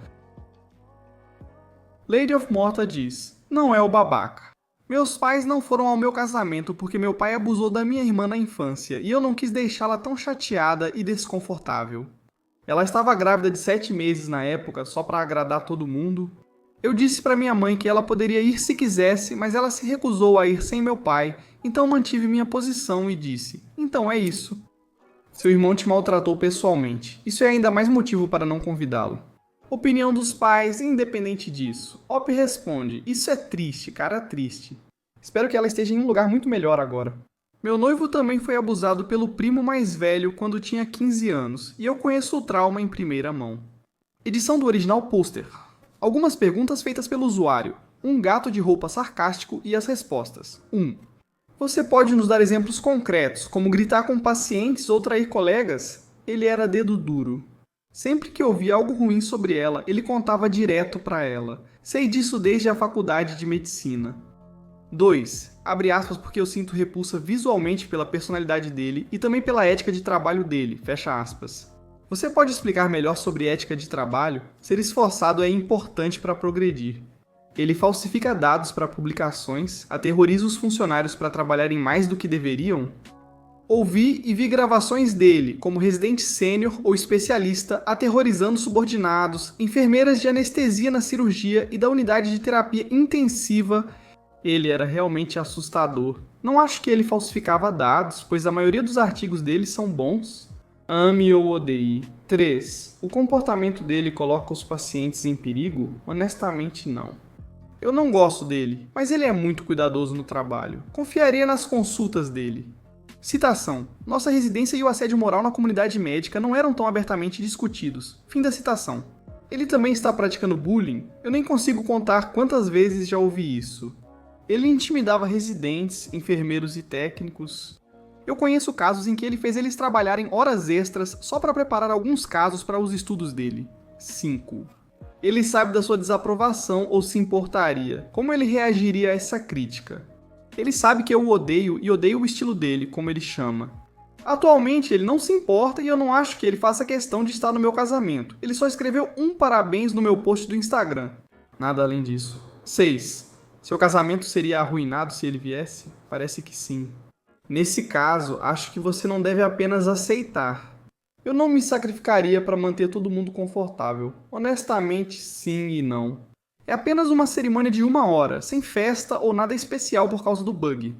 Lady of Morta diz, não é o babaca. Meus pais não foram ao meu casamento porque meu pai abusou da minha irmã na infância e eu não quis deixá-la tão chateada e desconfortável. Ela estava grávida de 7 meses na época, só para agradar todo mundo. Eu disse para minha mãe que ela poderia ir se quisesse, mas ela se recusou a ir sem meu pai, então mantive minha posição e disse, então é isso. Seu irmão te maltratou pessoalmente. Isso é ainda mais motivo para não convidá-lo. Opinião dos pais, independente disso. Op responde, isso é triste, cara, triste. Espero que ela esteja em um lugar muito melhor agora. Meu noivo também foi abusado pelo primo mais velho quando tinha 15 anos, e eu conheço o trauma em primeira mão. Edição do original pôster. Algumas perguntas feitas pelo usuário. Um gato de roupa sarcástico e as respostas. 1. Você pode nos dar exemplos concretos, como gritar com pacientes ou trair colegas? Ele era dedo duro. Sempre que ouvia algo ruim sobre ela, ele contava direto para ela. Sei disso desde a faculdade de medicina. 2. Abre aspas porque eu sinto repulsa visualmente pela personalidade dele e também pela ética de trabalho dele, fecha aspas. Você pode explicar melhor sobre ética de trabalho? Ser esforçado é importante para progredir. Ele falsifica dados para publicações, aterroriza os funcionários para trabalharem mais do que deveriam? Ouvi e vi gravações dele, como residente sênior ou especialista, aterrorizando subordinados, enfermeiras de anestesia na cirurgia e da unidade de terapia intensiva. Ele era realmente assustador. Não acho que ele falsificava dados, pois a maioria dos artigos dele são bons. Ame ou odeie. 3. O comportamento dele coloca os pacientes em perigo? Honestamente, não. Eu não gosto dele, mas ele é muito cuidadoso no trabalho. Confiaria nas consultas dele. Citação. Nossa residência e o assédio moral na comunidade médica não eram tão abertamente discutidos. Fim da citação. Ele também está praticando bullying? Eu nem consigo contar quantas vezes já ouvi isso. Ele intimidava residentes, enfermeiros e técnicos. Eu conheço casos em que ele fez eles trabalharem horas extras só para preparar alguns casos para os estudos dele. 5. Ele sabe da sua desaprovação ou se importaria. Como ele reagiria a essa crítica? Ele sabe que eu o odeio e odeio o estilo dele, como ele chama. Atualmente ele não se importa e eu não acho que ele faça questão de estar no meu casamento. Ele só escreveu um parabéns no meu post do Instagram. Nada além disso. 6. Seu casamento seria arruinado se ele viesse? Parece que sim. Nesse caso, acho que você não deve apenas aceitar. Eu não me sacrificaria para manter todo mundo confortável. Honestamente, sim e não. É apenas uma cerimônia de 1 hora, sem festa ou nada especial por causa do bug.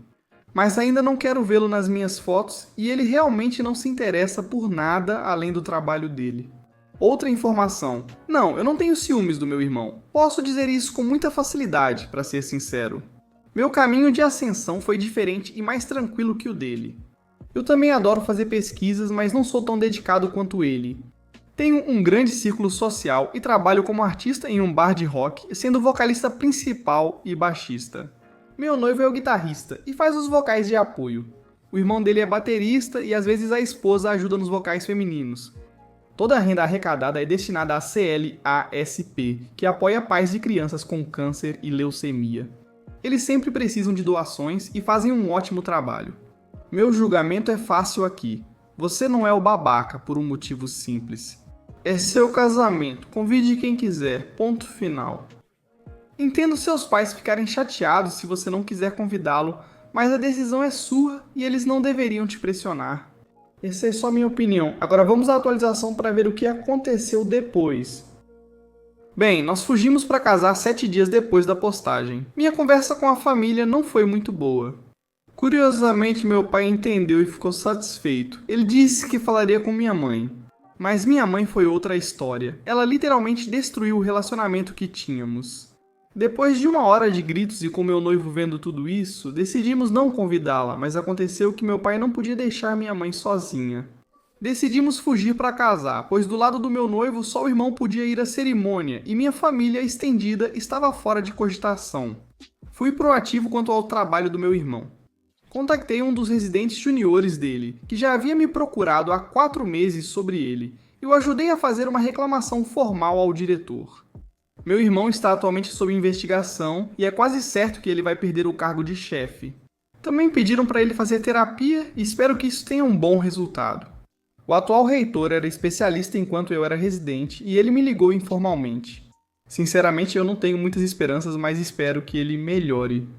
Mas ainda não quero vê-lo nas minhas fotos e ele realmente não se interessa por nada além do trabalho dele. Outra informação. Não, eu não tenho ciúmes do meu irmão. Posso dizer isso com muita facilidade, para ser sincero. Meu caminho de ascensão foi diferente e mais tranquilo que o dele. Eu também adoro fazer pesquisas, mas não sou tão dedicado quanto ele. Tenho um grande círculo social e trabalho como artista em um bar de rock, sendo vocalista principal e baixista. Meu noivo é o guitarrista e faz os vocais de apoio. O irmão dele é baterista e às vezes a esposa ajuda nos vocais femininos. Toda a renda arrecadada é destinada à CLASP, que apoia pais de crianças com câncer e leucemia. Eles sempre precisam de doações e fazem um ótimo trabalho. Meu julgamento é fácil aqui. Você não é o babaca por um motivo simples. É seu casamento, convide quem quiser, ponto final. Entendo seus pais ficarem chateados se você não quiser convidá-lo, mas a decisão é sua e eles não deveriam te pressionar. Essa é só minha opinião. Agora vamos à atualização para ver o que aconteceu depois. Bem, nós fugimos para casar 7 dias depois da postagem. Minha conversa com a família não foi muito boa. Curiosamente, meu pai entendeu e ficou satisfeito. Ele disse que falaria com minha mãe. Mas minha mãe foi outra história. Ela literalmente destruiu o relacionamento que tínhamos. Depois de 1 hora de gritos e com meu noivo vendo tudo isso, decidimos não convidá-la, mas aconteceu que meu pai não podia deixar minha mãe sozinha. Decidimos fugir para casar, pois do lado do meu noivo só o irmão podia ir à cerimônia e minha família estendida estava fora de cogitação. Fui proativo quanto ao trabalho do meu irmão. Contactei um dos residentes juniores dele, que já havia me procurado há 4 meses sobre ele, e o ajudei a fazer uma reclamação formal ao diretor. Meu irmão está atualmente sob investigação e é quase certo que ele vai perder o cargo de chefe. Também pediram para ele fazer terapia e espero que isso tenha um bom resultado. O atual reitor era especialista enquanto eu era residente e ele me ligou informalmente. Sinceramente, eu não tenho muitas esperanças, mas espero que ele melhore.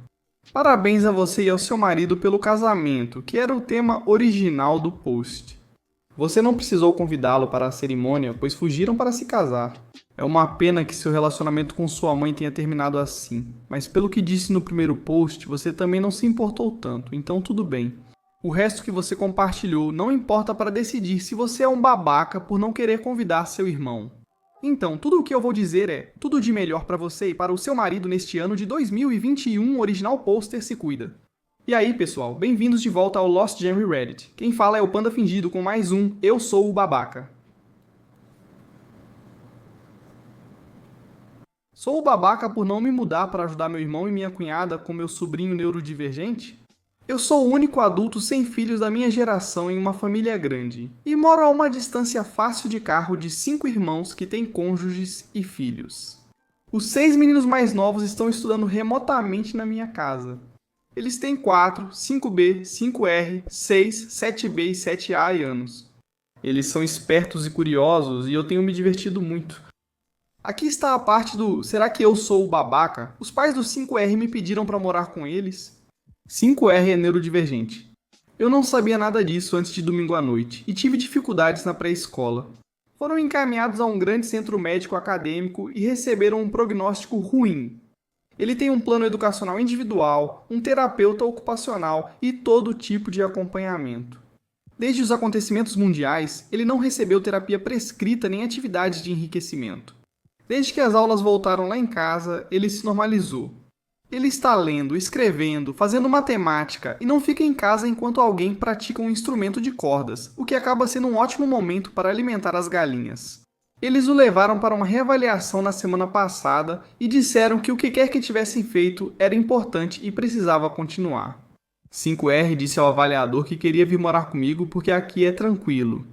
Parabéns a você e ao seu marido pelo casamento, que era o tema original do post. Você não precisou convidá-lo para a cerimônia, pois fugiram para se casar. É uma pena que seu relacionamento com sua mãe tenha terminado assim, mas pelo que disse no primeiro post, você também não se importou tanto, então tudo bem. O resto que você compartilhou não importa para decidir se você é um babaca por não querer convidar seu irmão. Então, tudo o que eu vou dizer é, tudo de melhor para você e para o seu marido neste ano de 2021, Original Poster se cuida. E aí, pessoal, bem-vindos de volta ao Lost Gem Reddit. Quem fala é o Panda Fingido com mais um Eu Sou o Babaca. Sou o babaca por não me mudar para ajudar meu irmão e minha cunhada com meu sobrinho neurodivergente? Eu sou o único adulto sem filhos da minha geração em uma família grande, e moro a uma distância fácil de carro de 5 irmãos que têm cônjuges e filhos. Os 6 meninos mais novos estão estudando remotamente na minha casa. Eles têm 4, 5B, 5R, 6, 7B e 7A anos. Eles são espertos e curiosos e eu tenho me divertido muito. Aqui está a parte do será que eu sou o babaca? Os pais do 5R me pediram para morar com eles. 5R é neurodivergente. Eu não sabia nada disso antes de domingo à noite e tive dificuldades na pré-escola. Foram encaminhados a um grande centro médico acadêmico e receberam um prognóstico ruim. Ele tem um plano educacional individual, um terapeuta ocupacional e todo tipo de acompanhamento. Desde os acontecimentos mundiais, ele não recebeu terapia prescrita nem atividades de enriquecimento. Desde que as aulas voltaram lá em casa, ele se normalizou. Ele está lendo, escrevendo, fazendo matemática e não fica em casa enquanto alguém pratica um instrumento de cordas, o que acaba sendo um ótimo momento para alimentar as galinhas. Eles o levaram para uma reavaliação na semana passada e disseram que o que quer que tivessem feito era importante e precisava continuar. 5R disse ao avaliador que queria vir morar comigo porque aqui é tranquilo.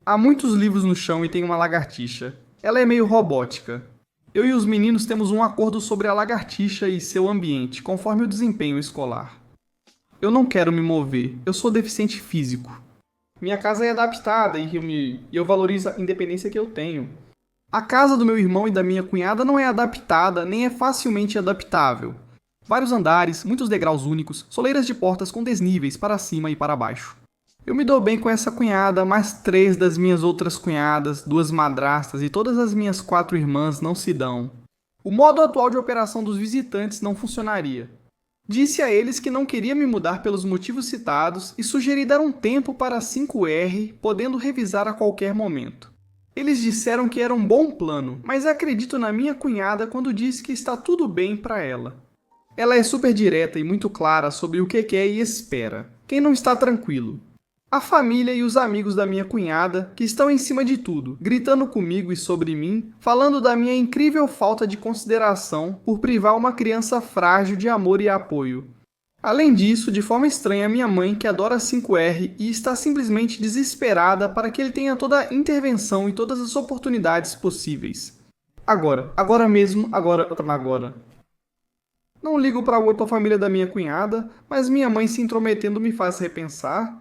Há muitos livros no chão e tem uma lagartixa. Ela é meio robótica. Eu e os meninos temos um acordo sobre a lagartixa e seu ambiente, conforme o desempenho escolar. Eu não quero me mover, eu sou deficiente físico. Minha casa é adaptada e eu valorizo a independência que eu tenho. A casa do meu irmão e da minha cunhada não é adaptada, nem é facilmente adaptável. Vários andares, muitos degraus únicos, soleiras de portas com desníveis para cima e para baixo. Eu me dou bem com essa cunhada, mas 3 das minhas outras cunhadas, 2 madrastas e todas as minhas 4 irmãs não se dão. O modo atual de operação dos visitantes não funcionaria. Disse a eles que não queria me mudar pelos motivos citados e sugeri dar um tempo para a 5R, podendo revisar a qualquer momento. Eles disseram que era um bom plano, mas acredito na minha cunhada quando diz que está tudo bem para ela. Ela é super direta e muito clara sobre o que quer e espera. Quem não está tranquilo? A família e os amigos da minha cunhada, que estão em cima de tudo, gritando comigo e sobre mim, falando da minha incrível falta de consideração por privar uma criança frágil de amor e apoio. Além disso, de forma estranha, minha mãe, que adora 5R e está simplesmente desesperada para que ele tenha toda a intervenção e todas as oportunidades possíveis. Agora mesmo. Não ligo para a outra família da minha cunhada, mas minha mãe se intrometendo me faz repensar.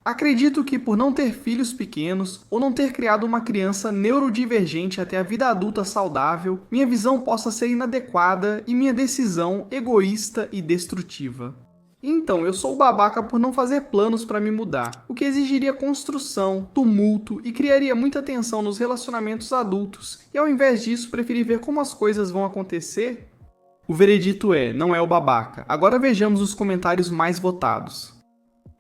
Acredito que por não ter filhos pequenos ou não ter criado uma criança neurodivergente até a vida adulta saudável, minha visão possa ser inadequada e minha decisão egoísta e destrutiva. Então, eu sou babaca por não fazer planos para me mudar, o que exigiria construção, tumulto e criaria muita tensão nos relacionamentos adultos, e ao invés disso preferi ver como as coisas vão acontecer. O veredito é, não é o babaca. Agora vejamos os comentários mais votados.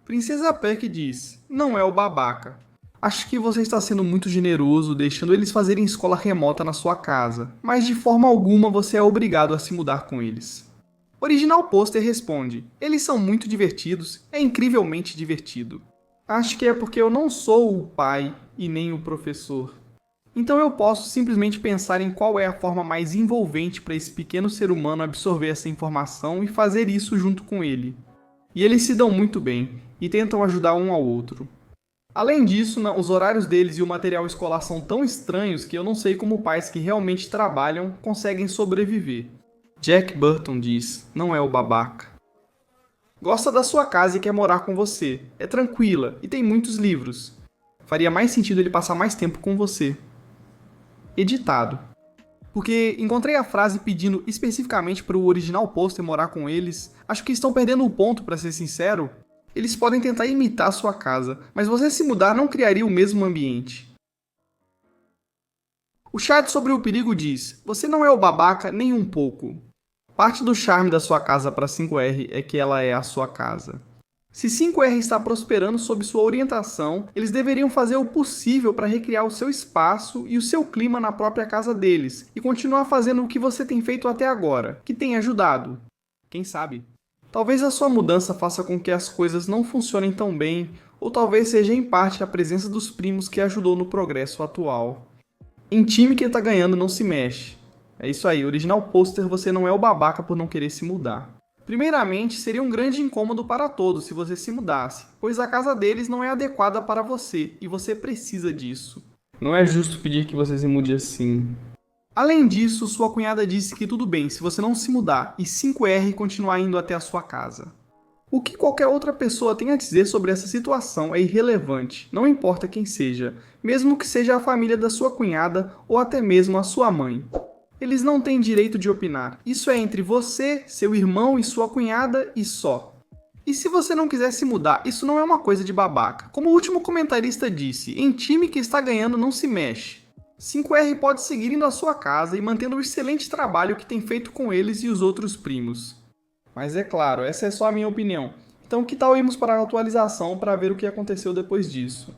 Princesa Peck diz, não é o babaca. Acho que você está sendo muito generoso deixando eles fazerem escola remota na sua casa, mas de forma alguma você é obrigado a se mudar com eles. Original Poster responde, eles são muito divertidos, é incrivelmente divertido. Acho que é porque eu não sou o pai e nem o professor. Então eu posso simplesmente pensar em qual é a forma mais envolvente para esse pequeno ser humano absorver essa informação e fazer isso junto com ele. E eles se dão muito bem, e tentam ajudar um ao outro. Além disso, os horários deles e o material escolar são tão estranhos que eu não sei como pais que realmente trabalham conseguem sobreviver. Jack Burton diz, não é o babaca. Gosta da sua casa e quer morar com você. É tranquila e tem muitos livros. Faria mais sentido ele passar mais tempo com você. Editado. Porque encontrei a frase pedindo especificamente para o original pôster morar com eles. Acho que estão perdendo o ponto, para ser sincero. Eles podem tentar imitar sua casa, mas você se mudar não criaria o mesmo ambiente. O chat sobre o perigo diz: você não é o babaca nem um pouco. Parte do charme da sua casa para 5R é que ela é a sua casa. Se 5R está prosperando sob sua orientação, eles deveriam fazer o possível para recriar o seu espaço e o seu clima na própria casa deles, e continuar fazendo o que você tem feito até agora, que tem ajudado. Quem sabe? Talvez a sua mudança faça com que as coisas não funcionem tão bem, ou talvez seja em parte a presença dos primos que ajudou no progresso atual. Em time que tá ganhando não se mexe. É isso aí, original pôster, você não é o babaca por não querer se mudar. Primeiramente, seria um grande incômodo para todos se você se mudasse, pois a casa deles não é adequada para você e você precisa disso. Não é justo pedir que você se mude assim. Além disso, sua cunhada disse que tudo bem se você não se mudar e 5R continuar indo até a sua casa. O que qualquer outra pessoa tem a dizer sobre essa situação é irrelevante, não importa quem seja, mesmo que seja a família da sua cunhada ou até mesmo a sua mãe. Eles não têm direito de opinar. Isso é entre você, seu irmão e sua cunhada e só. E se você não quiser se mudar, isso não é uma coisa de babaca. Como o último comentarista disse, em time que está ganhando não se mexe. 5R pode seguir indo à sua casa e mantendo o excelente trabalho que tem feito com eles e os outros primos. Mas é claro, essa é só a minha opinião. Então que tal irmos para a atualização para ver o que aconteceu depois disso?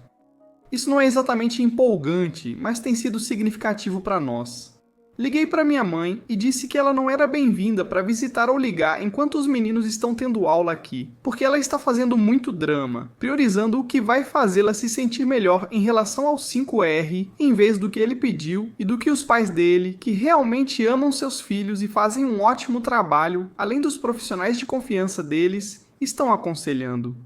Isso não é exatamente empolgante, mas tem sido significativo para nós. Liguei para minha mãe e disse que ela não era bem-vinda para visitar ou ligar enquanto os meninos estão tendo aula aqui, porque ela está fazendo muito drama, priorizando o que vai fazê-la se sentir melhor em relação ao 5R, em vez do que ele pediu e do que os pais dele, que realmente amam seus filhos e fazem um ótimo trabalho, além dos profissionais de confiança deles, estão aconselhando.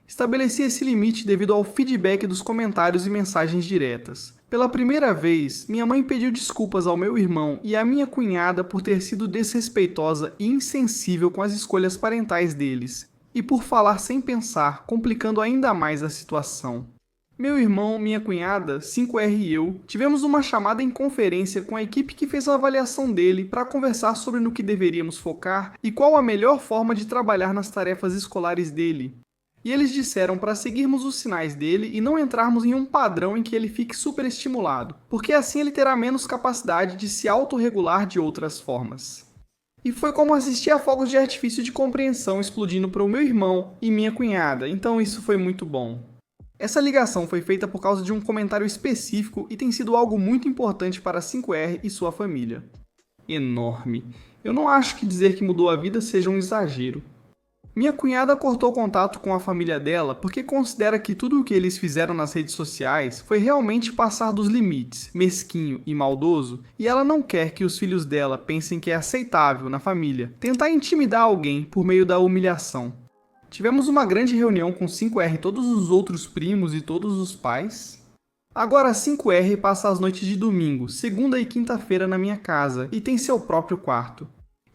Estabeleci esse limite devido ao feedback dos comentários e mensagens diretas. Pela primeira vez, minha mãe pediu desculpas ao meu irmão e à minha cunhada por ter sido desrespeitosa e insensível com as escolhas parentais deles, e por falar sem pensar, complicando ainda mais a situação. Meu irmão, minha cunhada, 5R e eu, tivemos uma chamada em conferência com a equipe que fez a avaliação dele para conversar sobre no que deveríamos focar e qual a melhor forma de trabalhar nas tarefas escolares dele. E eles disseram para seguirmos os sinais dele e não entrarmos em um padrão em que ele fique superestimulado, porque assim ele terá menos capacidade de se autorregular de outras formas. E foi como assistir a fogos de artifício de compreensão explodindo para o meu irmão e minha cunhada, então isso foi muito bom. Essa ligação foi feita por causa de um comentário específico e tem sido algo muito importante para 5R e sua família. Enorme. Eu não acho que dizer que mudou a vida seja um exagero. Minha cunhada cortou contato com a família dela porque considera que tudo o que eles fizeram nas redes sociais foi realmente passar dos limites, mesquinho e maldoso, e ela não quer que os filhos dela pensem que é aceitável na família tentar intimidar alguém por meio da humilhação. Tivemos uma grande reunião com 5R, todos os outros primos e todos os pais. Agora 5R passa as noites de domingo, segunda e quinta-feira na minha casa e tem seu próprio quarto.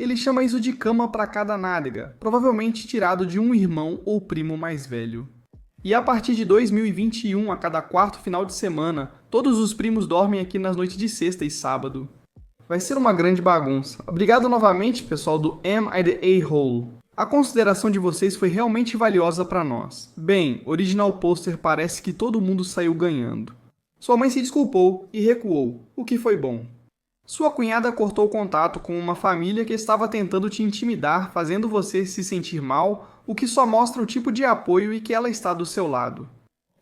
Ele chama isso de cama para cada nádega, provavelmente tirado de um irmão ou primo mais velho. E a partir de 2021, a cada quarto final de semana, todos os primos dormem aqui nas noites de sexta e sábado. Vai ser uma grande bagunça. Obrigado novamente, pessoal do Am I the A-Hole? A consideração de vocês foi realmente valiosa para nós. Bem, original pôster parece que todo mundo saiu ganhando. Sua mãe se desculpou e recuou, o que foi bom. Sua cunhada cortou contato com uma família que estava tentando te intimidar, fazendo você se sentir mal, o que só mostra o tipo de apoio e que ela está do seu lado.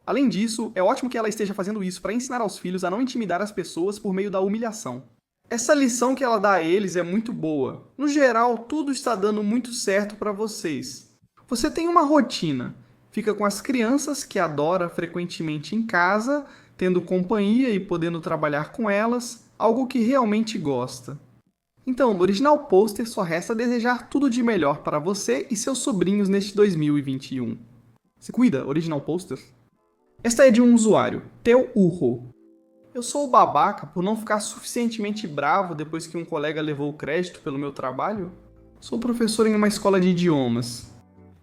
Além disso, é ótimo que ela esteja fazendo isso para ensinar aos filhos a não intimidar as pessoas por meio da humilhação. Essa lição que ela dá a eles é muito boa. No geral, tudo está dando muito certo para vocês. Você tem uma rotina, fica com as crianças que adora frequentemente em casa, tendo companhia e podendo trabalhar com elas, algo que realmente gosta. Então, no original pôster só resta desejar tudo de melhor para você e seus sobrinhos neste 2021. Se cuida, original pôster. Esta é de um usuário, Teu Urro. Eu sou o babaca por não ficar suficientemente bravo depois que um colega levou o crédito pelo meu trabalho? Sou professor em uma escola de idiomas.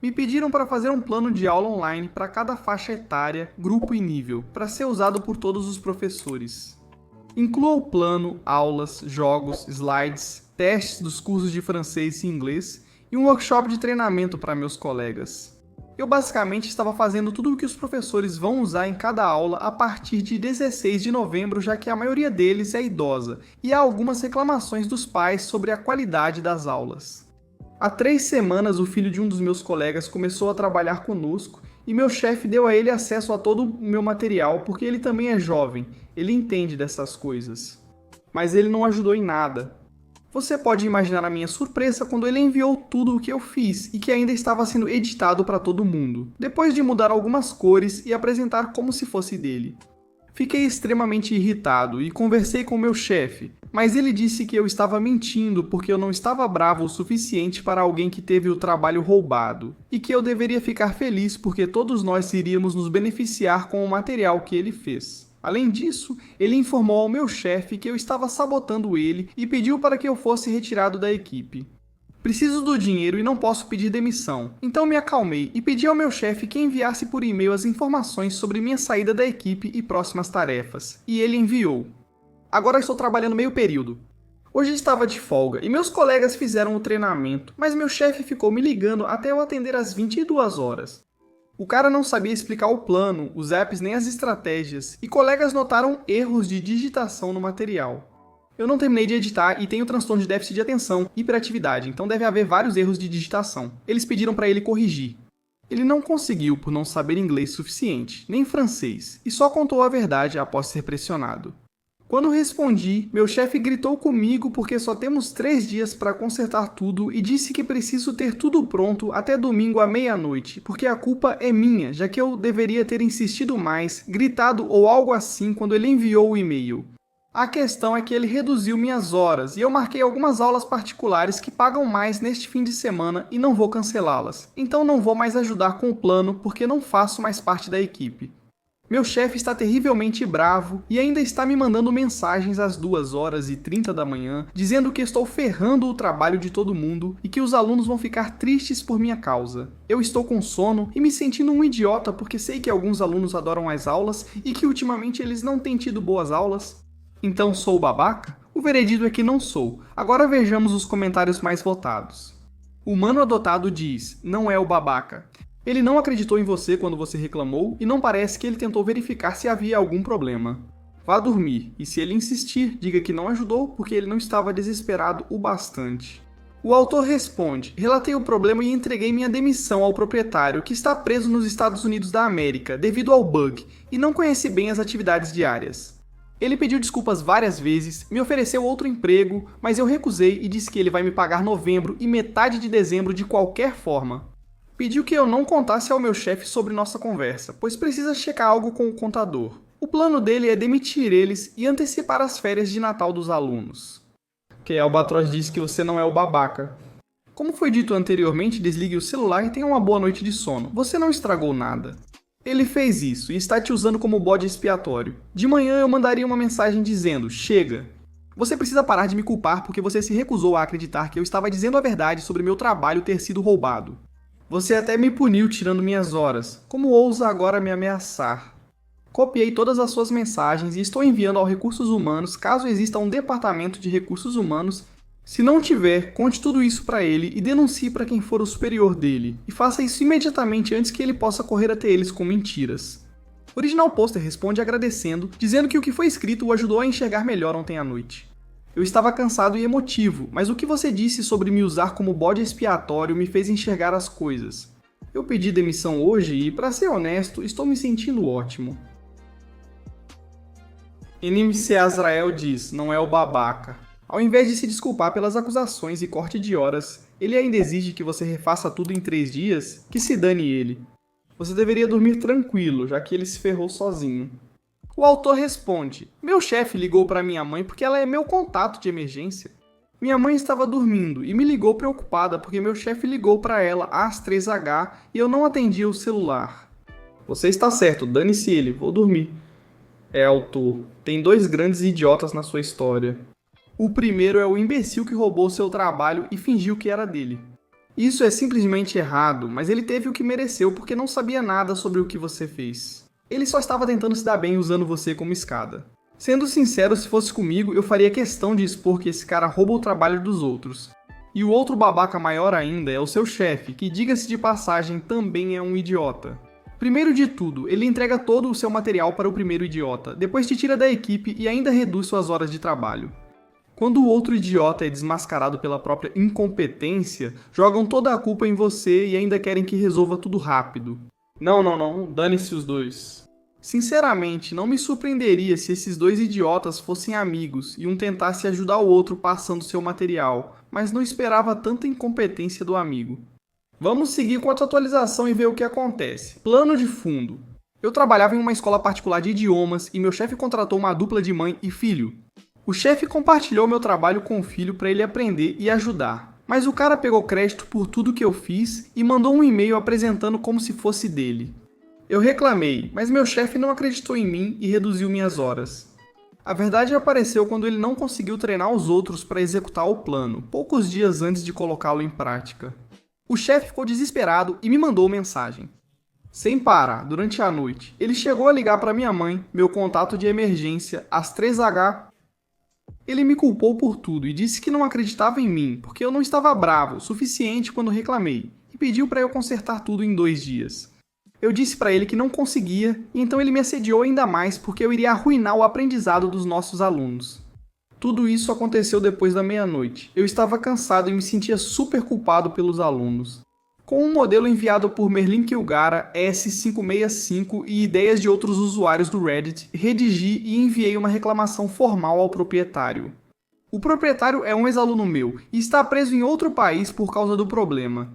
Me pediram para fazer um plano de aula online para cada faixa etária, grupo e nível, para ser usado por todos os professores. Inclua o plano, aulas, jogos, slides, testes dos cursos de francês e inglês e um workshop de treinamento para meus colegas. Eu basicamente estava fazendo tudo o que os professores vão usar em cada aula a partir de 16 de novembro, já que a maioria deles é idosa, e há algumas reclamações dos pais sobre a qualidade das aulas. Há 3 semanas, o filho de um dos meus colegas começou a trabalhar conosco e meu chefe deu a ele acesso a todo o meu material porque ele também é jovem, ele entende dessas coisas. Mas ele não ajudou em nada. Você pode imaginar a minha surpresa quando ele enviou tudo o que eu fiz e que ainda estava sendo editado para todo mundo, depois de mudar algumas cores e apresentar como se fosse dele. Fiquei extremamente irritado e conversei com meu chefe, mas ele disse que eu estava mentindo porque eu não estava bravo o suficiente para alguém que teve o trabalho roubado, e que eu deveria ficar feliz porque todos nós iríamos nos beneficiar com o material que ele fez. Além disso, ele informou ao meu chefe que eu estava sabotando ele e pediu para que eu fosse retirado da equipe. Preciso do dinheiro e não posso pedir demissão, então me acalmei e pedi ao meu chefe que enviasse por e-mail as informações sobre minha saída da equipe e próximas tarefas, e ele enviou. Agora estou trabalhando meio período. Hoje estava de folga e meus colegas fizeram o treinamento, mas meu chefe ficou me ligando até eu atender às 22 horas. O cara não sabia explicar o plano, os apps nem as estratégias, e colegas notaram erros de digitação no material. Eu não terminei de editar e tenho transtorno de déficit de atenção e hiperatividade, então deve haver vários erros de digitação. Eles pediram para ele corrigir. Ele não conseguiu por não saber inglês suficiente, nem francês, e só contou a verdade após ser pressionado. Quando respondi, meu chefe gritou comigo porque só temos 3 dias para consertar tudo e disse que preciso ter tudo pronto até domingo à meia-noite, porque a culpa é minha, já que eu deveria ter insistido mais, gritado ou algo assim quando ele enviou o e-mail. A questão é que ele reduziu minhas horas e eu marquei algumas aulas particulares que pagam mais neste fim de semana e não vou cancelá-las. Então não vou mais ajudar com o plano porque não faço mais parte da equipe. Meu chefe está terrivelmente bravo e ainda está me mandando mensagens às 2h30 da manhã, dizendo que estou ferrando o trabalho de todo mundo e que os alunos vão ficar tristes por minha causa. Eu estou com sono e me sentindo um idiota porque sei que alguns alunos adoram as aulas e que ultimamente eles não têm tido boas aulas. Então sou babaca? O veredito é que não sou. Agora vejamos os comentários mais votados. O mano adotado diz, não é o babaca. Ele não acreditou em você quando você reclamou e não parece que ele tentou verificar se havia algum problema. Vá dormir, e se ele insistir, diga que não ajudou porque ele não estava desesperado o bastante. O autor responde, relatei o problema e entreguei minha demissão ao proprietário que está preso nos Estados Unidos da América devido ao bug e não conhece bem as atividades diárias. Ele pediu desculpas várias vezes, me ofereceu outro emprego, mas eu recusei e disse que ele vai me pagar novembro e metade de dezembro de qualquer forma. Pediu que eu não contasse ao meu chefe sobre nossa conversa, pois precisa checar algo com o contador. O plano dele é demitir eles e antecipar as férias de Natal dos alunos. Que Albatroz disse que você não é o babaca. Como foi dito anteriormente, desligue o celular e tenha uma boa noite de sono. Você não estragou nada. Ele fez isso e está te usando como bode expiatório. De manhã eu mandaria uma mensagem dizendo, chega. Você precisa parar de me culpar porque você se recusou a acreditar que eu estava dizendo a verdade sobre meu trabalho ter sido roubado. Você até me puniu tirando minhas horas. Como ousa agora me ameaçar? Copiei todas as suas mensagens e estou enviando ao Recursos Humanos caso exista um departamento de Recursos Humanos. Se não tiver, conte tudo isso para ele e denuncie para quem for o superior dele. E faça isso imediatamente antes que ele possa correr até eles com mentiras. O Original Poster responde agradecendo, dizendo que o que foi escrito o ajudou a enxergar melhor ontem à noite. Eu estava cansado e emotivo, mas o que você disse sobre me usar como bode expiatório me fez enxergar as coisas. Eu pedi demissão hoje e, para ser honesto, estou me sentindo ótimo. NMC Azrael diz, não é o babaca. Ao invés de se desculpar pelas acusações e corte de horas, ele ainda exige que você refaça tudo em 3 dias? Que se dane ele. Você deveria dormir tranquilo, já que ele se ferrou sozinho. O autor responde, meu chefe ligou para minha mãe porque ela é meu contato de emergência. Minha mãe estava dormindo e me ligou preocupada porque meu chefe ligou para ela às 3h e eu não atendi o celular. Você está certo, dane-se ele, vou dormir. Autor, tem 2 grandes idiotas na sua história. O primeiro é o imbecil que roubou seu trabalho e fingiu que era dele. Isso é simplesmente errado, mas ele teve o que mereceu porque não sabia nada sobre o que você fez. Ele só estava tentando se dar bem usando você como escada. Sendo sincero, se fosse comigo, eu faria questão de expor que esse cara rouba o trabalho dos outros. E o outro babaca maior ainda é o seu chefe, que, diga-se de passagem, também é um idiota. Primeiro de tudo, ele entrega todo o seu material para o primeiro idiota, depois te tira da equipe e ainda reduz suas horas de trabalho. Quando o outro idiota é desmascarado pela própria incompetência, jogam toda a culpa em você e ainda querem que resolva tudo rápido. Não, dane-se os dois. Sinceramente, não me surpreenderia se esses dois idiotas fossem amigos e um tentasse ajudar o outro passando seu material, mas não esperava tanta incompetência do amigo. Vamos seguir com a atualização e ver o que acontece. Plano de fundo. Eu trabalhava em uma escola particular de idiomas e meu chefe contratou uma dupla de mãe e filho. O chefe compartilhou meu trabalho com o filho para ele aprender e ajudar, mas o cara pegou crédito por tudo que eu fiz e mandou um e-mail apresentando como se fosse dele. Eu reclamei, mas meu chefe não acreditou em mim e reduziu minhas horas. A verdade apareceu quando ele não conseguiu treinar os outros para executar o plano, poucos dias antes de colocá-lo em prática. O chefe ficou desesperado e me mandou mensagem. Sem parar, durante a noite, ele chegou a ligar para minha mãe, meu contato de emergência, às 3h. Ele me culpou por tudo e disse que não acreditava em mim, porque eu não estava bravo o suficiente quando reclamei, e pediu para eu consertar tudo em 2 dias. Eu disse para ele que não conseguia, e então ele me assediou ainda mais porque eu iria arruinar o aprendizado dos nossos alunos. Tudo isso aconteceu depois da meia-noite. Eu estava cansado e me sentia super culpado pelos alunos. Com um modelo enviado por Merlin Kilgara S565 e ideias de outros usuários do Reddit, redigi e enviei uma reclamação formal ao proprietário. O proprietário é um ex-aluno meu e está preso em outro país por causa do problema.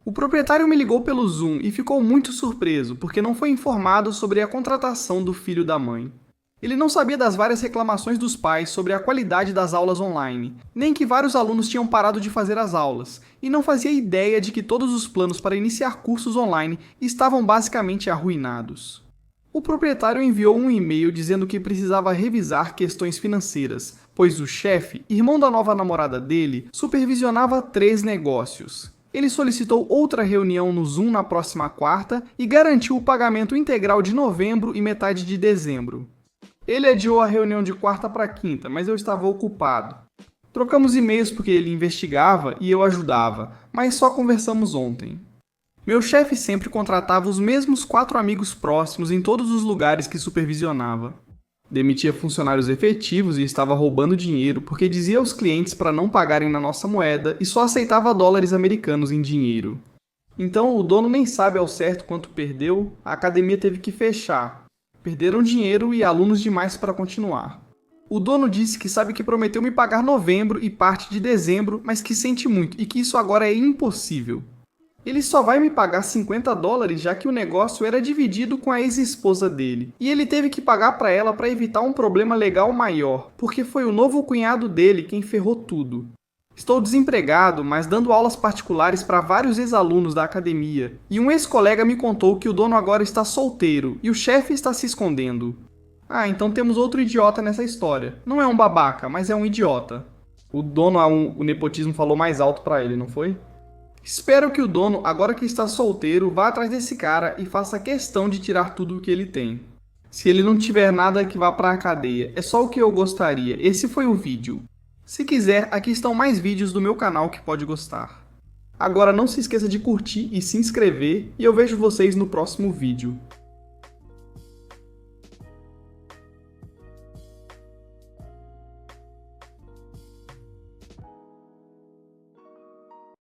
O proprietário me ligou pelo Zoom e ficou muito surpreso porque não foi informado sobre a contratação do filho da mãe. Ele não sabia das várias reclamações dos pais sobre a qualidade das aulas online, nem que vários alunos tinham parado de fazer as aulas, e não fazia ideia de que todos os planos para iniciar cursos online estavam basicamente arruinados. O proprietário enviou um e-mail dizendo que precisava revisar questões financeiras, pois o chefe, irmão da nova namorada dele, supervisionava 3 negócios. Ele solicitou outra reunião no Zoom na próxima quarta e garantiu o pagamento integral de novembro e metade de dezembro. Ele adiou a reunião de quarta para quinta, mas eu estava ocupado. Trocamos e-mails porque ele investigava e eu ajudava, mas só conversamos ontem. Meu chefe sempre contratava os mesmos 4 amigos próximos em todos os lugares que supervisionava. Demitia funcionários efetivos e estava roubando dinheiro porque dizia aos clientes para não pagarem na nossa moeda e só aceitava dólares americanos em dinheiro. Então o dono nem sabe ao certo quanto perdeu, a academia teve que fechar. Perderam dinheiro e alunos demais para continuar. O dono disse que sabe que prometeu me pagar novembro e parte de dezembro, mas que sente muito e que isso agora é impossível. Ele só vai me pagar $50 já que o negócio era dividido com a ex-esposa dele. E ele teve que pagar para ela para evitar um problema legal maior, porque foi o novo cunhado dele quem ferrou tudo. Estou desempregado, mas dando aulas particulares para vários ex-alunos da academia, e um ex-colega me contou que o dono agora está solteiro e o chefe está se escondendo. Ah, então temos outro idiota nessa história. Não é um babaca, mas é um idiota. O dono, o nepotismo falou mais alto para ele, não foi? Espero que o dono, agora que está solteiro, vá atrás desse cara e faça questão de tirar tudo o que ele tem. Se ele não tiver nada que vá para a cadeia, é só o que eu gostaria. Esse foi o vídeo. Se quiser, aqui estão mais vídeos do meu canal que pode gostar. Agora não se esqueça de curtir e se inscrever e eu vejo vocês no próximo vídeo.